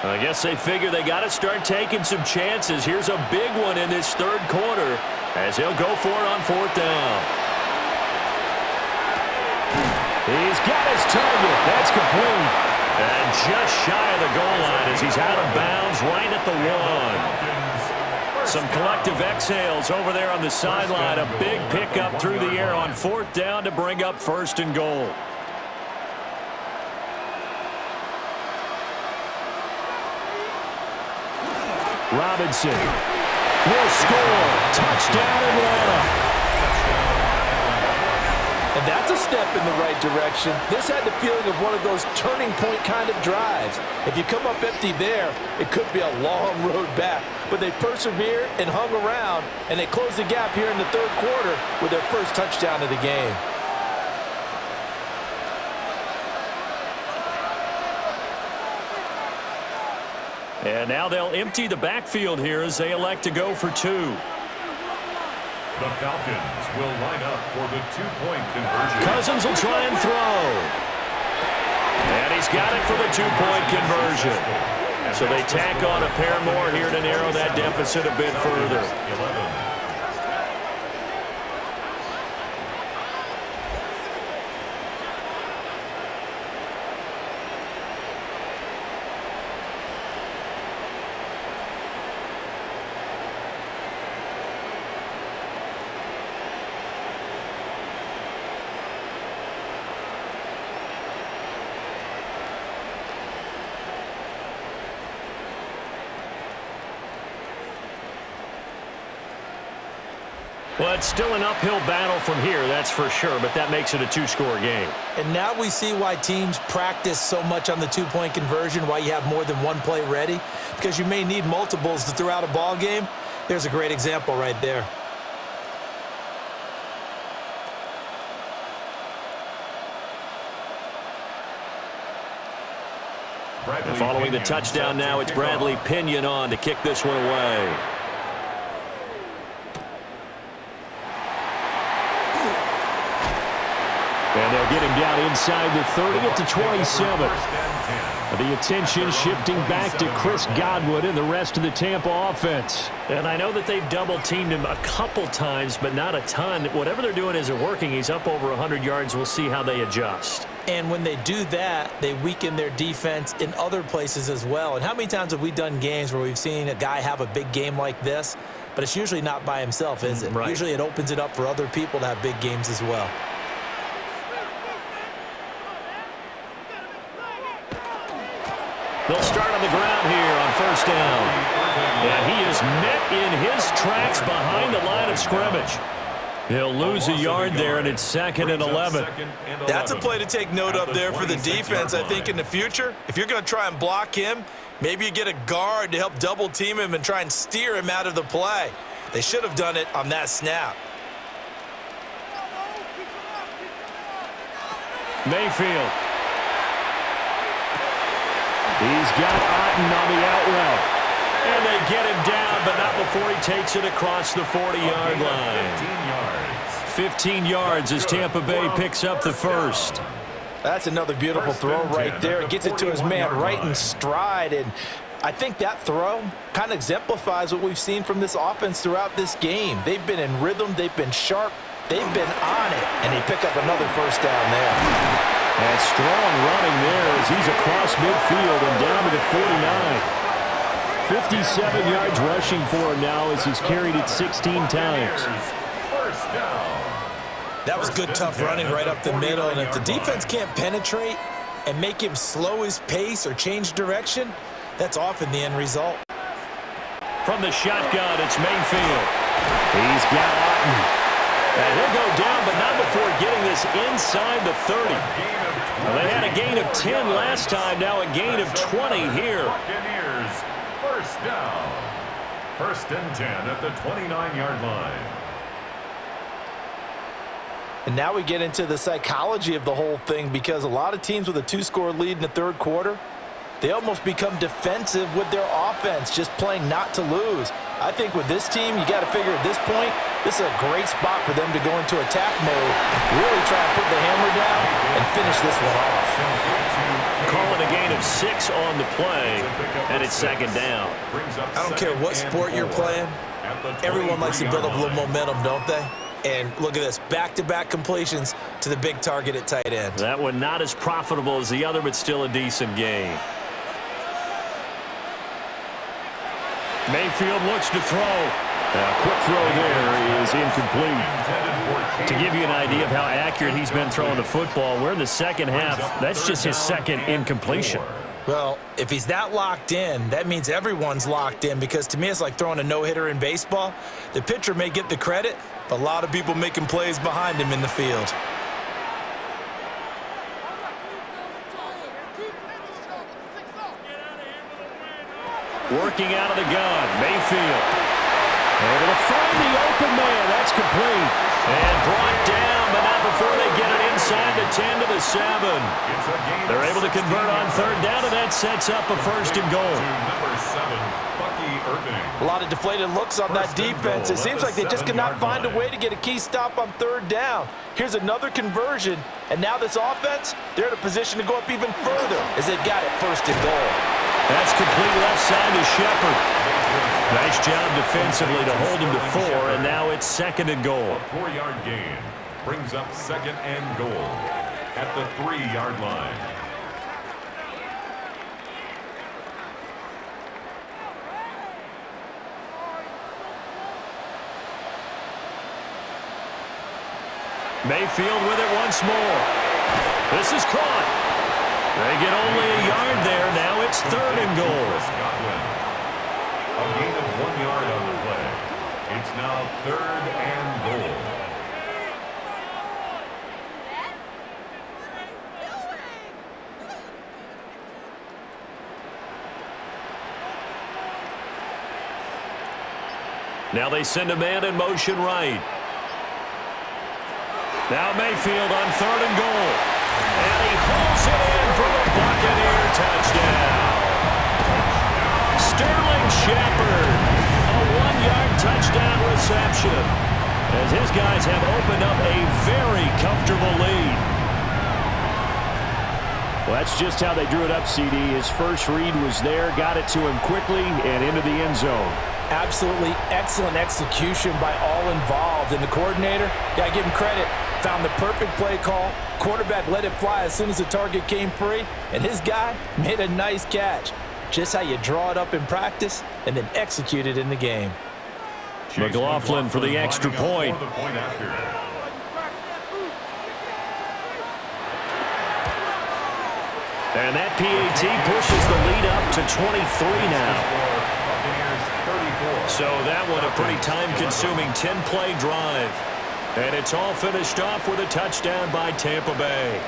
I guess they figure they got to start taking some chances. Here's a big one in this 3rd quarter as he'll go for it on 4th down. He's got his target. That's complete. And just shy of the goal line as he's out of bounds right at the 1. Some collective exhales over there on the sideline. A big pickup through the air on 4th down to bring up 1st and goal. Robinson will score. Touchdown Atlanta. And that's a step in the right direction. This had the feeling of one of those turning point kind of drives. If you come up empty there, it could be a long road back. But they persevered and hung around, and they closed the gap here in the third quarter with their first touchdown of the game. And now they'll empty the backfield here as they elect to go for two. The Falcons will line up for the two-point conversion. Cousins will try and throw. And he's got it for the two-point conversion. So they tack on a pair more here to narrow that deficit a bit further. 11. Well, it's still an uphill battle from here, that's for sure, but that makes it a two-score game. And now we see why teams practice so much on the two-point conversion, why you have more than one play ready, because you may need multiples to throw out a ball game. There's a great example right there. Following the touchdown now, it's Bradley Pinion on to kick this one away. And they'll get him down inside the 30 at the 27. The attention shifting back to Chris Godwin and the rest of the Tampa offense. And I know that they've double-teamed him a couple times, but not a ton. Whatever they're doing isn't working. He's up over 100 yards. We'll see how they adjust. And when they do that, they weaken their defense in other places as well. And how many times have we done games where we've seen a guy have a big game like this, but it's usually not by himself, is it? Right. Usually it opens it up for other people to have big games as well. They'll start on the ground here on first down. And he is met in his tracks behind the line of scrimmage. He'll lose a yard there, and it's 2nd and 11. That's a play to take note of there for the defense, I think, in the future. If you're going to try and block him, maybe you get a guard to help double-team him and try and steer him out of the play. They should have done it on that snap. Mayfield. He's got Otten on the out route. And they get him down, but not before he takes it across the 40-yard line. 15 yards as Tampa Bay picks up the first. That's another beautiful throw right there. Gets it to his man right in stride. And I think that throw kind of exemplifies what we've seen from this offense throughout this game. They've been in rhythm. They've been sharp. They've been on it. And he picked up another first down there. And strong running there as he's across midfield and down to the 49. 57 yards rushing for him now as he's carried it 16 times. That was good, tough running right up the middle. And if the defense can't penetrate and make him slow his pace or change direction, that's often the end result. From the shotgun, it's Mayfield. He's got Otten. And he'll go down, but not before getting this inside the 30. Well, they had a gain of 10 last time, now a gain of 20 here. Buccaneers, first down. 1st and 10 at the 29-yard line. And now we get into the psychology of the whole thing, because a lot of teams with a 2-score lead in the third quarter, they almost become defensive with their offense, just playing not to lose. I think with this team, you got to figure at this point, this is a great spot for them to go into attack mode, really try to put the hammer down and finish this one off. Calling a gain of 6 on the play, and it's 2nd down. I don't care what sport you're playing, everyone likes to build up a little momentum, don't they? And look at this, back-to-back completions to the big target at tight end. That one not as profitable as the other, but still a decent gain. Mayfield looks to throw. A quick throw there is incomplete. To give you an idea of how accurate he's been throwing the football, we're in the second half. That's just his 2nd incompletion. Well, if he's that locked in, that means everyone's locked in, because to me it's like throwing a no-hitter in baseball. The pitcher may get the credit, but a lot of people making plays behind him in the field. Working out of the gun, Mayfield. Able to find the open man. That's complete. And brought down, but not before they get it inside the 10 to the 7. They're able to convert on third down, and that sets up a first and goal. A lot of deflated looks on that defense. It seems like they just cannot find a way to get a key stop on third down. Here's another conversion, and now this offense, they're in a position to go up even further as they've got it first and goal. That's complete left side to Shepard. Nice job defensively to hold him to 4, and now it's second and goal. A 4-yard gain brings up second and goal at the 3-yard line. Mayfield with it once more. This is caught. They get only a yard there. Now it's third and goal. A gain of 1 yard on the play. It's now third and goal. Now they send a man in motion right. Now Mayfield on third and goal. And he pulls it in for the Buccaneer touchdown. Sterling Shepard, a 1-yard touchdown reception, as his guys have opened up a very comfortable lead. Well, that's just how they drew it up, CD. His first read was there, got it to him quickly, and into the end zone. Absolutely excellent execution by all involved. And the coordinator, got to give him credit, found the perfect play call. Quarterback let it fly as soon as the target came free, and his guy made a nice catch. Just how you draw it up in practice and then execute it in the game. McLaughlin for the extra point. And that PAT pushes the lead up to 23 now. So that one a pretty time-consuming 10-play drive. And it's all finished off with a touchdown by Tampa Bay.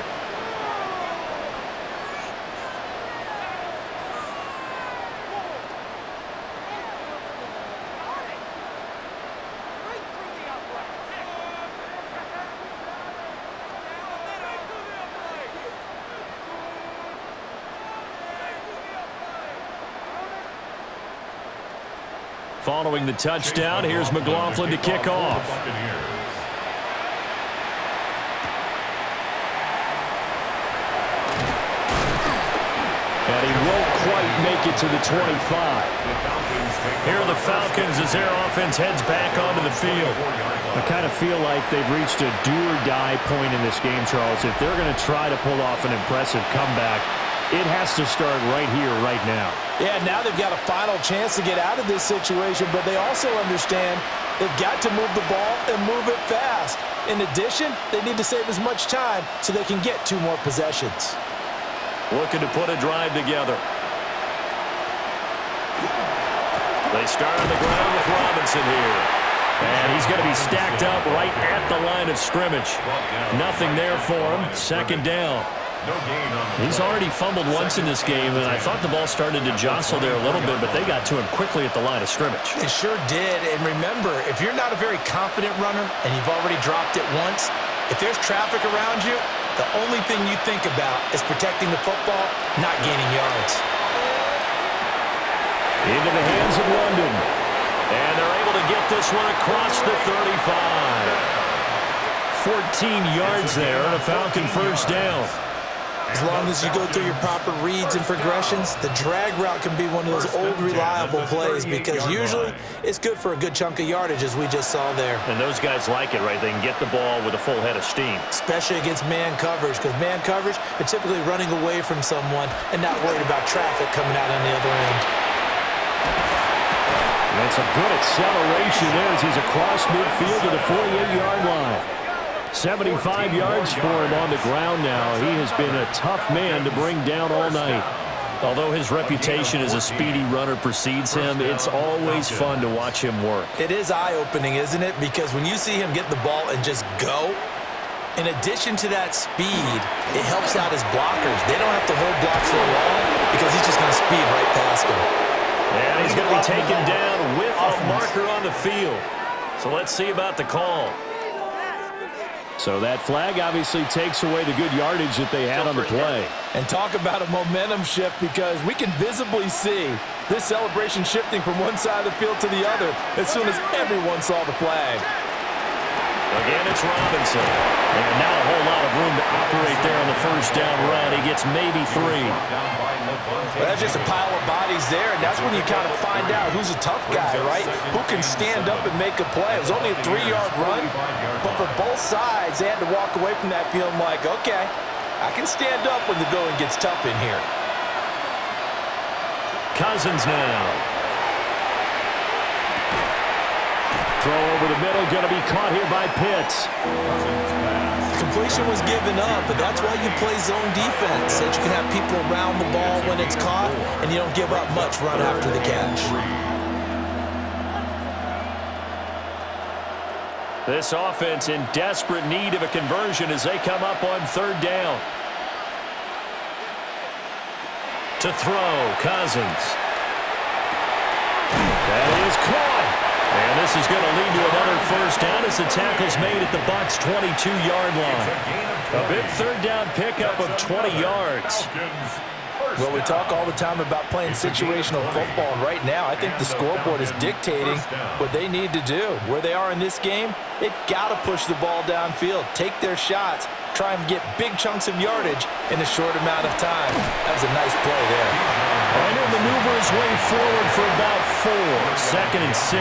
Following the touchdown, here's McLaughlin to kick off. And he won't quite make it to the 25. Here are the Falcons as their offense heads back onto the field. I kind of feel like they've reached a do-or-die point in this game, Charles. If they're going to try to pull off an impressive comeback, it has to start right here, right now. Yeah, now they've got a final chance to get out of this situation, but they also understand they've got to move the ball and move it fast. In addition, they need to save as much time so they can get 2 more possessions. Looking to put a drive together. They start on the ground with Robinson here. And he's going to be stacked up right at the line of scrimmage. Nothing there for him. Second down. He's already fumbled once in this game, and I thought the ball started to jostle there a little bit, but they got to him quickly at the line of scrimmage. It sure did, and remember, if you're not a very confident runner and you've already dropped it once, if there's traffic around you, the only thing you think about is protecting the football, not gaining yards. Into the hands of London, and they're able to get this one across the 35. 14 yards there, and a Falcon first down. As long as you go through your proper reads and progressions, the drag route can be one of those old reliable plays because usually it's good for a good chunk of yardage as we just saw there. And those guys like it, right? They can get the ball with a full head of steam. Especially against man coverage because man coverage, they're typically running away from someone and not worried about traffic coming out on the other end. That's a good acceleration there as he's across midfield to the 48-yard line. 75 yards for him on the ground now. He has been a tough man to bring down all night. Although his reputation as a speedy runner precedes him, it's always fun to watch him work. It is eye-opening, isn't it? Because when you see him get the ball and just go, in addition to that speed, it helps out his blockers. They don't have to hold blocks for long because he's just going to speed right past them. And he's going to be taken down with a marker on the field. So let's see about the call. So that flag obviously takes away the good yardage that they had on the play. And talk about a momentum shift, because we can visibly see this celebration shifting from one side of the field to the other as soon as everyone saw the flag. Again, it's Robinson. And not a whole lot of room to operate there on the first down run. He gets maybe 3. Well, that's just a pile of bodies there, and that's when you kind of find out who's a tough guy, right? Who can stand up and make a play. It was only a 3-yard run, but for both sides, they had to walk away from that feeling like, okay, I can stand up when the going gets tough in here. Cousins now. Throw over the middle, going to be caught here by Pitts. Completion was given up, but that's why you play zone defense, so that you can have people around the ball when it's caught, and you don't give up much run after the catch. This offense in desperate need of a conversion as they come up on 3rd down. To throw, Cousins. That is caught. And this is going to lead to another first down as the tackle's made at the Bucs' 22-yard line. A big 3rd down pickup of 20 yards. Well, we talk all the time about playing situational football, and right now I think the scoreboard is dictating what they need to do. Where they are in this game, they've got to push the ball downfield, take their shots, try and get big chunks of yardage in a short amount of time. That was a nice play there. And he'll maneuver his way forward for about 4. 2nd and 6.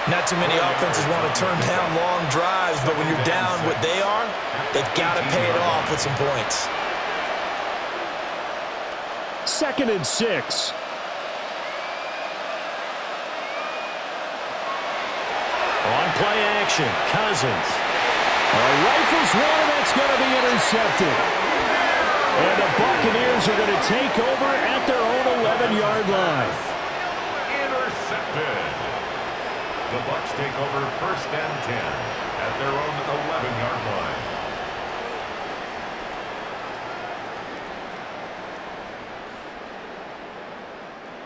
Not too many offenses want to turn down long drives, but when you're down what they are, they've got to pay it off with some points. 2nd and 6. On play action, Cousins. Rifles one, and that's going to be intercepted. And the Buccaneers are going to take over at their own 11-yard line. Intercepted. The Bucs take over 1st and 10 at their own 11-yard line.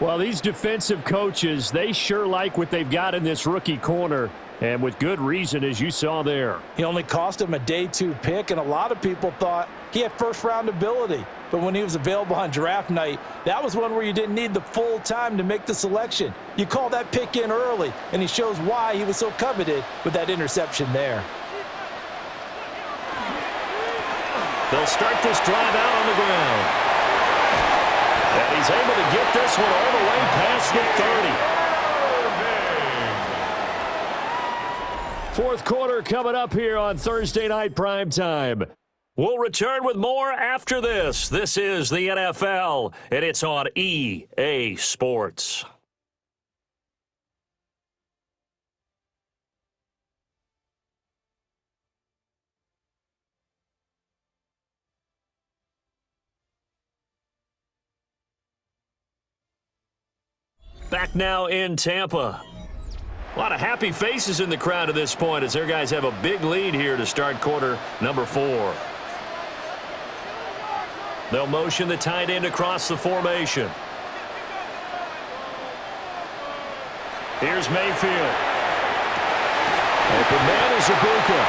Well, these defensive coaches, they sure like what they've got in this rookie corner, and with good reason, as you saw there. He only cost him a day 2 pick, and a lot of people thought he had first-round ability. But when he was available on draft night, that was one where you didn't need the full time to make the selection. You call that pick in early, and he shows why he was so coveted with that interception there. They'll start this drive out on the ground. And he's able to get this one all the way past the 30. 4th quarter coming up here on Thursday Night Primetime. We'll return with more after this. This is the NFL, and it's on EA Sports. Back now in Tampa. A lot of happy faces in the crowd at this point as their guys have a big lead here to start quarter number 4. They'll motion the tight end across the formation. Here's Mayfield. Open man is Ibuka.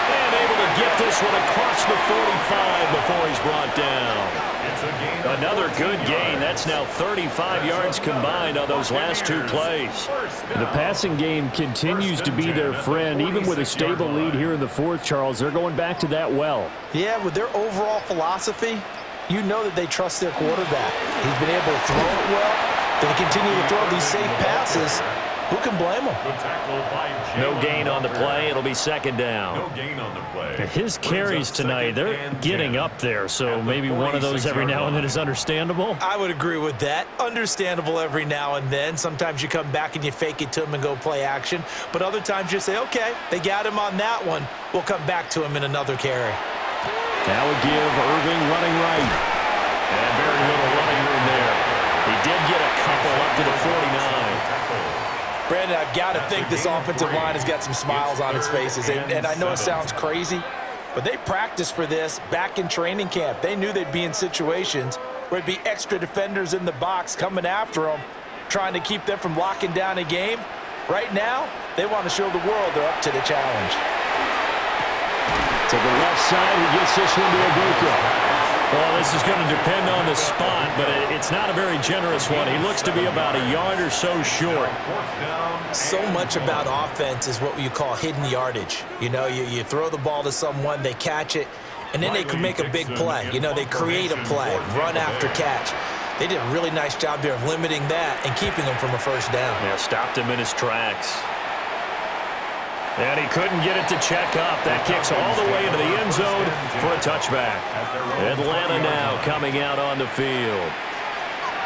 And able to get this one across the 45 before he's brought down. Another good gain. That's now 35 yards combined on those last 2 plays. The passing game continues to be their friend. Even with a stable lead here in the 4th, Charles, they're going back to that well. Yeah, with their overall philosophy, you know that they trust their quarterback. He's been able to throw it well. They continue to throw these safe passes. Who can blame him? No gain on the play. It'll be 2nd down. No gain on the play. His carries tonight, they're getting up there, so maybe one of those every now and then is understandable. I would agree with that. Understandable every now and then. Sometimes you come back and you fake it to him and go play action. But other times you say, okay, they got him on that one. We'll come back to him in another carry. That would give Irving running right. And very little running room there. He did get a couple up to the 49. Brandon, I've got to think this offensive line has got some smiles on its faces. And I know it sounds crazy, but they practiced for this back in training camp. They knew they'd be in situations where it'd be extra defenders in the box coming after them, trying to keep them from locking down a game. Right now, they want to show the world they're up to the challenge. To the left side, he gets this one to Aguka. Well, this is going to depend on the spot, but it's not a very generous one. He looks to be about a yard or so short. So much about offense is what you call hidden yardage. You know, you throw the ball to someone, they catch it, and then they can make a big play. You know, they create a play, run after catch. They did a really nice job there of limiting that and keeping him from a first down. Yeah, stopped him in his tracks. And he couldn't get it to check up. That kicks all the way into the end zone for a touchback. Atlanta now coming out on the field.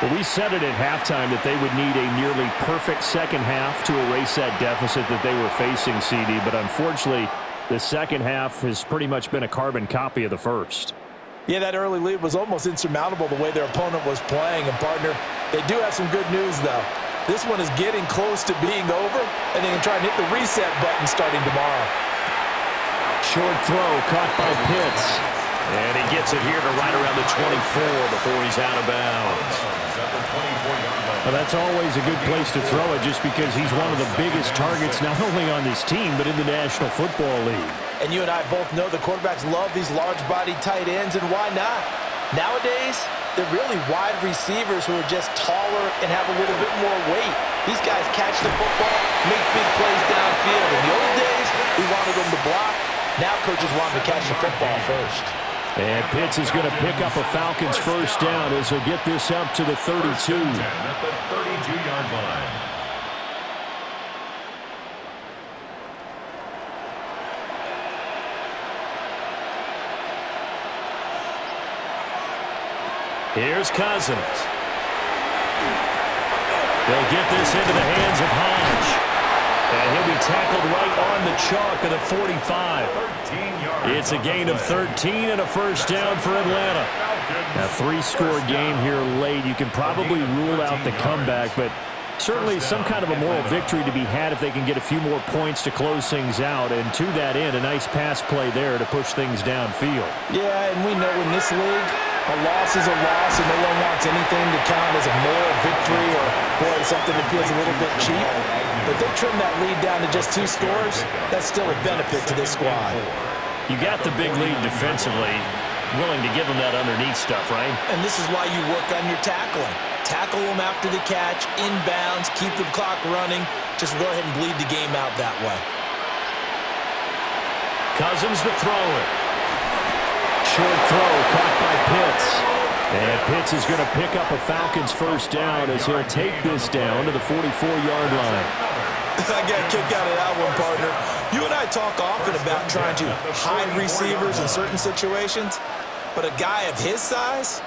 Well, we said it at halftime that they would need a nearly perfect second half to erase that deficit that they were facing, CD. But unfortunately, the second half has pretty much been a carbon copy of the first. Yeah, that early lead was almost insurmountable the way their opponent was playing. And, partner, they do have some good news, though. This one is getting close to being over, and they can try and hit the reset button starting tomorrow. Short throw caught by Pitts. And he gets it here to right around the 24 before he's out of bounds. Well, that's always a good place to throw it just because he's one of the biggest targets not only on this team but in the National Football League. And you and I both know the quarterbacks love these large-bodied tight ends, and why not? Nowadays, they're really wide receivers who are just taller and have a little bit more weight. These guys catch the football, make big plays downfield. In the old days, we wanted them to block. Now coaches want them to catch the football first. And Pitts is going to pick up a Falcons first down as he'll get this up to the 32. At the 32-yard line. Here's Cousins. They'll get this into the hands of Hodge. And he'll be tackled right on the chalk of the 45. It's a gain of 13 and a first down for Atlanta. A three-score game here late. You can probably rule out the comeback, but certainly some kind of a moral victory to be had if they can get a few more points to close things out. And to that end, a nice pass play there to push things downfield. Yeah, and we know in this league, a loss is a loss, and no one wants anything to count as a moral victory or, boy, something that feels a little bit cheap. But they trim that lead down to just 2 scores. That's still a benefit to this squad. You got the big lead defensively, willing to give them that underneath stuff, right? And this is why you work on your tackling. Tackle them after the catch, inbounds, keep the clock running. Just go ahead and bleed the game out that way. Cousins to throw it. Short throw caught by Pitts. And Pitts is going to pick up a Falcons first down as he'll take this down to the 44-yard line. I got a kick out of that one, partner. You and I talk often about trying to hide receivers in certain situations, but a guy of his size,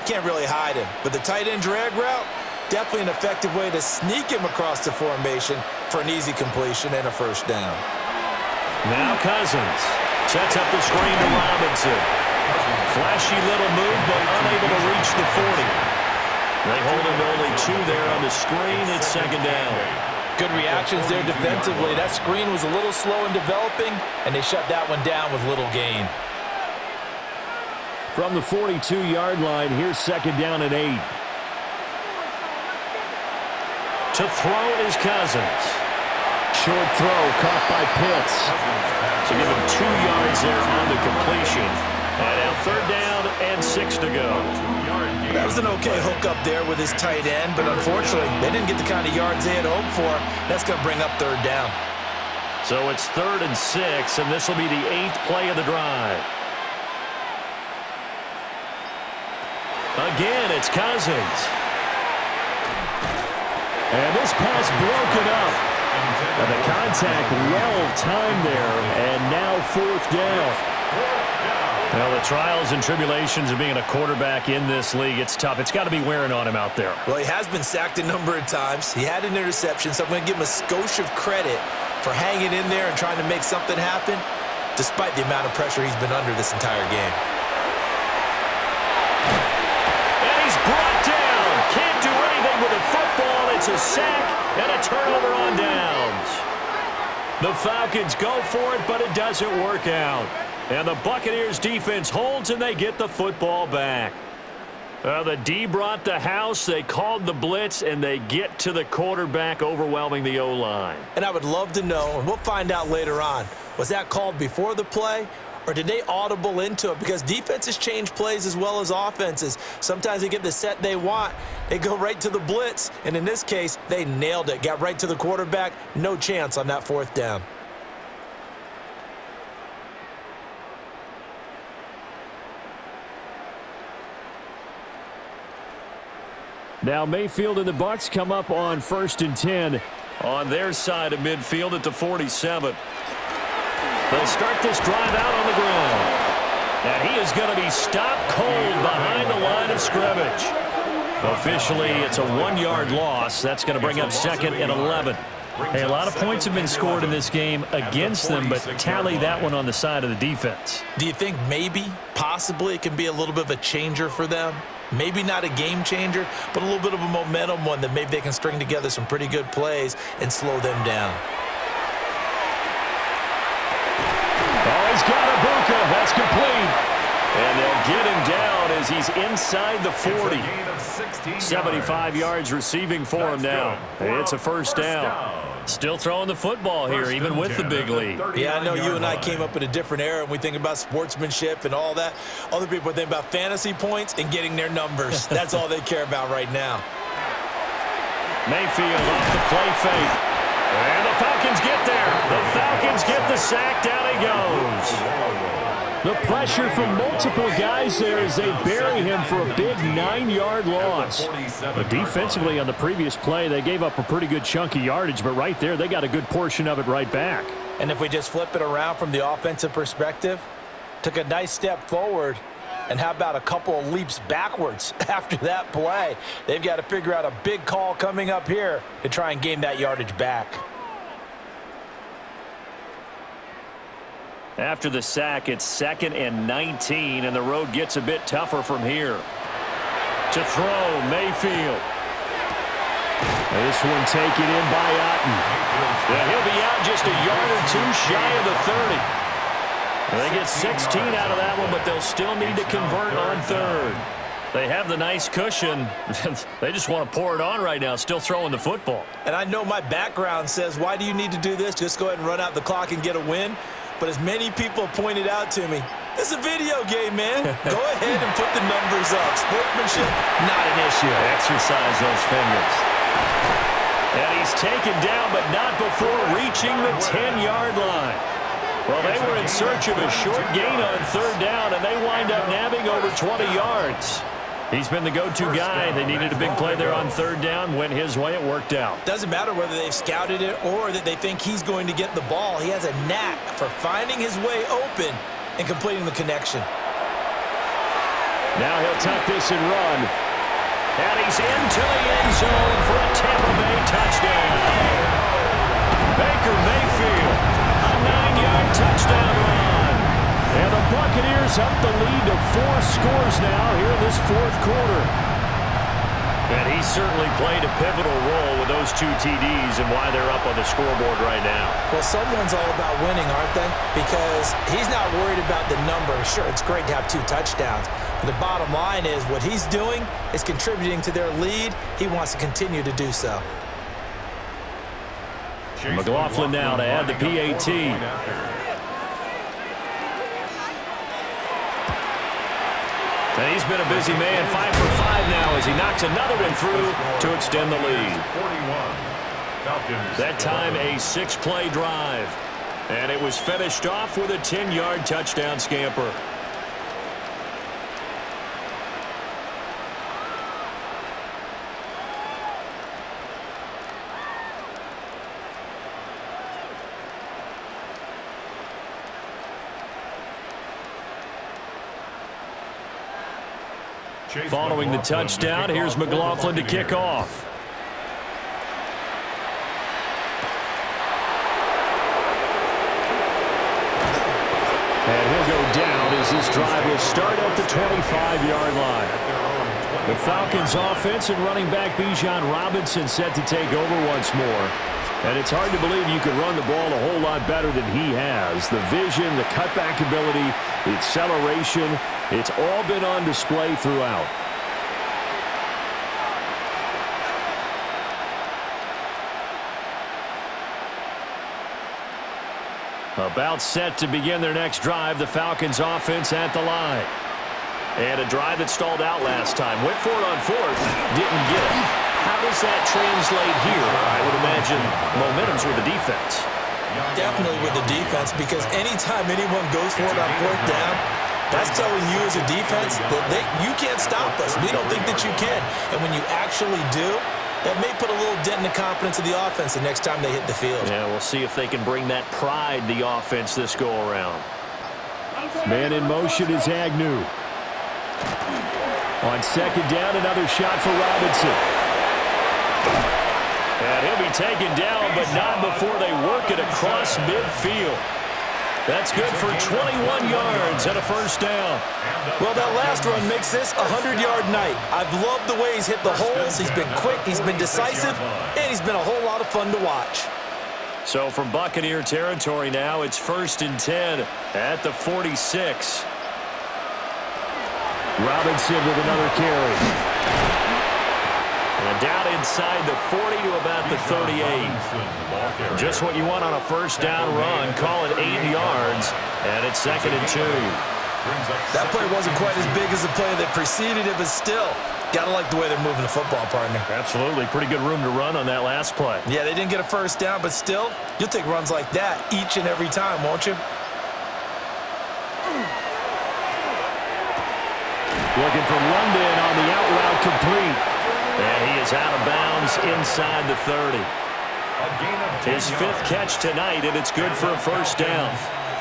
can't really hide him. But the tight end drag route, definitely an effective way to sneak him across the formation for an easy completion and a first down. Now Cousins sets up the screen to Robinson. Flashy little move, but unable to reach the 40. They hold him to only 2 there on the screen. It's second down. Good reactions there defensively. That screen was a little slow in developing, and they shut that one down with little gain. From the 42-yard line, here's second down and 8. To throw is Cousins. Short throw caught by Pitts. So give him 2 yards there on the completion. And now third down and 6 to go. That was an okay hook up there with his tight end, but unfortunately, they didn't get the kind of yards they had hoped for. That's going to bring up third down. So it's 3rd and 6, and this will be the 8th play of the drive. Again, it's Cousins. And this pass broken up. And the contact well-timed there, and now 4th down. Well, the trials and tribulations of being a quarterback in this league, it's tough. It's got to be wearing on him out there. Well, he has been sacked a number of times. He had an interception, so I'm going to give him a skosh of credit for hanging in there and trying to make something happen, despite the amount of pressure he's been under this entire game. And he's brought down. Can't do anything with the football. It's a sack and a turnover on downs. The Falcons go for it, but it doesn't work out. And the Buccaneers defense holds, and they get the football back. The D brought the house. They called the blitz, and they get to the quarterback, overwhelming the O-line. And I would love to know, and we'll find out later on, was that called before the play, or did they audible into it? Because defenses change plays as well as offenses. Sometimes they get the set they want. They go right to the blitz, and in this case, they nailed it. Got right to the quarterback. No chance on that fourth down. Now Mayfield and the Bucs come up on 1st and 10. On their side of midfield at the 47. They'll start this drive out on the ground. And he is going to be stopped cold behind the line of scrimmage. Officially, it's a 1-yard loss. That's going to bring up 2nd and 11. Hey, a lot of points have been scored in this game against them, but tally that one on the side of the defense. Do you think maybe, possibly, it can be a little bit of a changer for them? Maybe not a game changer, but a little bit of a momentum one that maybe they can string together some pretty good plays and slow them down. Oh, he's got Ibuka. That's complete. And they'll get him down as he's inside the 40. 75 yards receiving for him now. It's a first down. Still throwing the football here, even with the big lead. Yeah, I know you and I came up in a different era, and we think about sportsmanship and all that. Other people think about fantasy points and getting their numbers. That's all they care about right now. Mayfield off the play fake. And the Falcons get there. The Falcons get the sack. Down he goes. The pressure from multiple guys there as they bury him for a big 9-yard loss. But defensively on the previous play, they gave up a pretty good chunk of yardage, but right there, they got a good portion of it right back. And if we just flip it around from the offensive perspective, took a nice step forward, and how about a couple of leaps backwards after that play? They've got to figure out a big call coming up here to try and gain that yardage back. After the sack, it's 2nd and 19, and the road gets a bit tougher from here. To throw, Mayfield. This one taken in by Otten. And he'll be out just a yard or two shy of the 30. They get 16 out of that one, but they'll still need to convert on 3rd. They have the nice cushion. They just want to pour it on right now, still throwing the football. And I know my background says, why do you need to do this? Just go ahead and run out the clock and get a win. But as many people pointed out to me, this is a video game, man. Go ahead and put the numbers up. Sportsmanship, not an issue. Exercise those fingers. And he's taken down, but not before reaching the 10-yard line. Well, they were in search of a short gain on 3rd down, and they wind up nabbing over 20 yards. He's been the go-to guy. They needed a big play there on 3rd down. Went his way. It worked out. Doesn't matter whether they've scouted it or that they think he's going to get the ball. He has a knack for finding his way open and completing the connection. Now he'll tuck this and run. And he's into the end zone for a Tampa Bay touchdown. Baker Mayfield, a 9-yard touchdown run. And the Buccaneers up the lead to 4 scores now here in this 4th quarter. And he certainly played a pivotal role with those 2 TDs and why they're up on the scoreboard right now. Well, someone's all about winning, aren't they? Because he's not worried about the number. Sure, it's great to have 2 touchdowns. But the bottom line is what he's doing is contributing to their lead. He wants to continue to do so. McLaughlin now to add the PAT. And he's been a busy man, 5 for 5 now as he knocks another one through to extend the lead. That time a 6-play drive. And it was finished off with a 10-yard touchdown scamper. Following the touchdown, here's McLaughlin to kick off. And he'll go down as this drive will start at the 25-yard line. The Falcons offense and running back Bijan Robinson set to take over once more. And it's hard to believe you can run the ball a whole lot better than he has. The vision, the cutback ability, the acceleration, it's all been on display throughout. About set to begin their next drive, the Falcons offense at the line. And a drive that stalled out last time. Went for it on fourth, didn't get it. How does that translate here? I would imagine momentum's with the defense. Definitely with the defense, because anytime anyone goes for it on fourth down, that's telling you as a defense that you can't stop us. We don't think that you can. And when you actually do, that may put a little dent in the confidence of the offense the next time they hit the field. Yeah, we'll see if they can bring that pride, the offense, this go-around. Man in motion is Agnew. On second down, another shot for Robinson. And he'll be taken down, but not before they work it across midfield. That's good for 21 yards and a first down. Well, that last run makes this a 100-yard night. I've loved the way he's hit the holes. He's been quick, he's been decisive, and he's been a whole lot of fun to watch. So from Buccaneer territory now, it's 1st and 10 at the 46. Robinson with another carry. And down inside the 40 to about the 38. Just what you want on a first down run. Call it 8 yards, and it's 2nd and 2. That play wasn't quite as big as the play that preceded it, but still, gotta like the way they're moving the football, partner. Absolutely. Pretty good room to run on that last play. Yeah, they didn't get a first down, but still, you'll take runs like that each and every time, won't you? Looking for London on the out route complete. And he is out of bounds inside the 30. His 5th catch tonight, and it's good for a first down.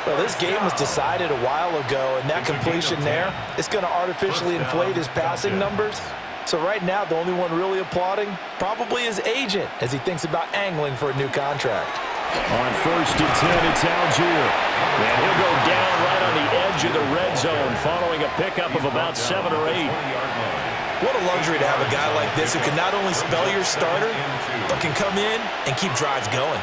Well, this game was decided a while ago, and that completion there is going to artificially inflate his passing numbers. So right now, the only one really applauding probably his agent as he thinks about angling for a new contract. On 1st and 10, it's Algier. And he'll go down right on the edge of the red zone following a pickup of about 7 or 8. What a luxury to have a guy like this who can not only spell your starter, but can come in and keep drives going.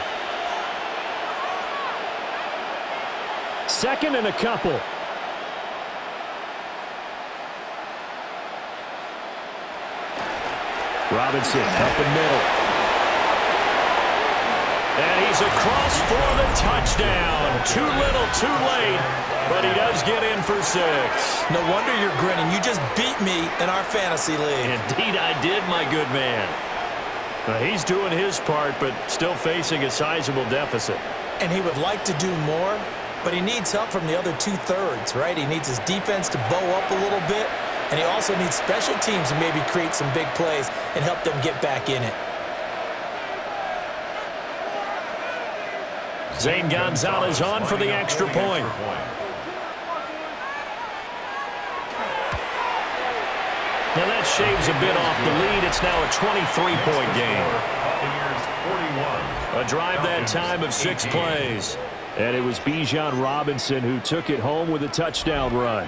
2nd and a couple. Robinson up the middle. And he's across for the touchdown. Too little, too late, but he does get in for 6. No wonder you're grinning. You just beat me in our fantasy league. Indeed I did, my good man. He's doing his part, but still facing a sizable deficit. And he would like to do more, but he needs help from the other 2/3, right? He needs his defense to bow up a little bit, and he also needs special teams to maybe create some big plays and help them get back in it. Zane Gonzalez on for the extra point. Now that shaves a bit off the lead. It's now a 23-point game. A drive that time of 6 plays. And it was Bijan Robinson who took it home with a touchdown run.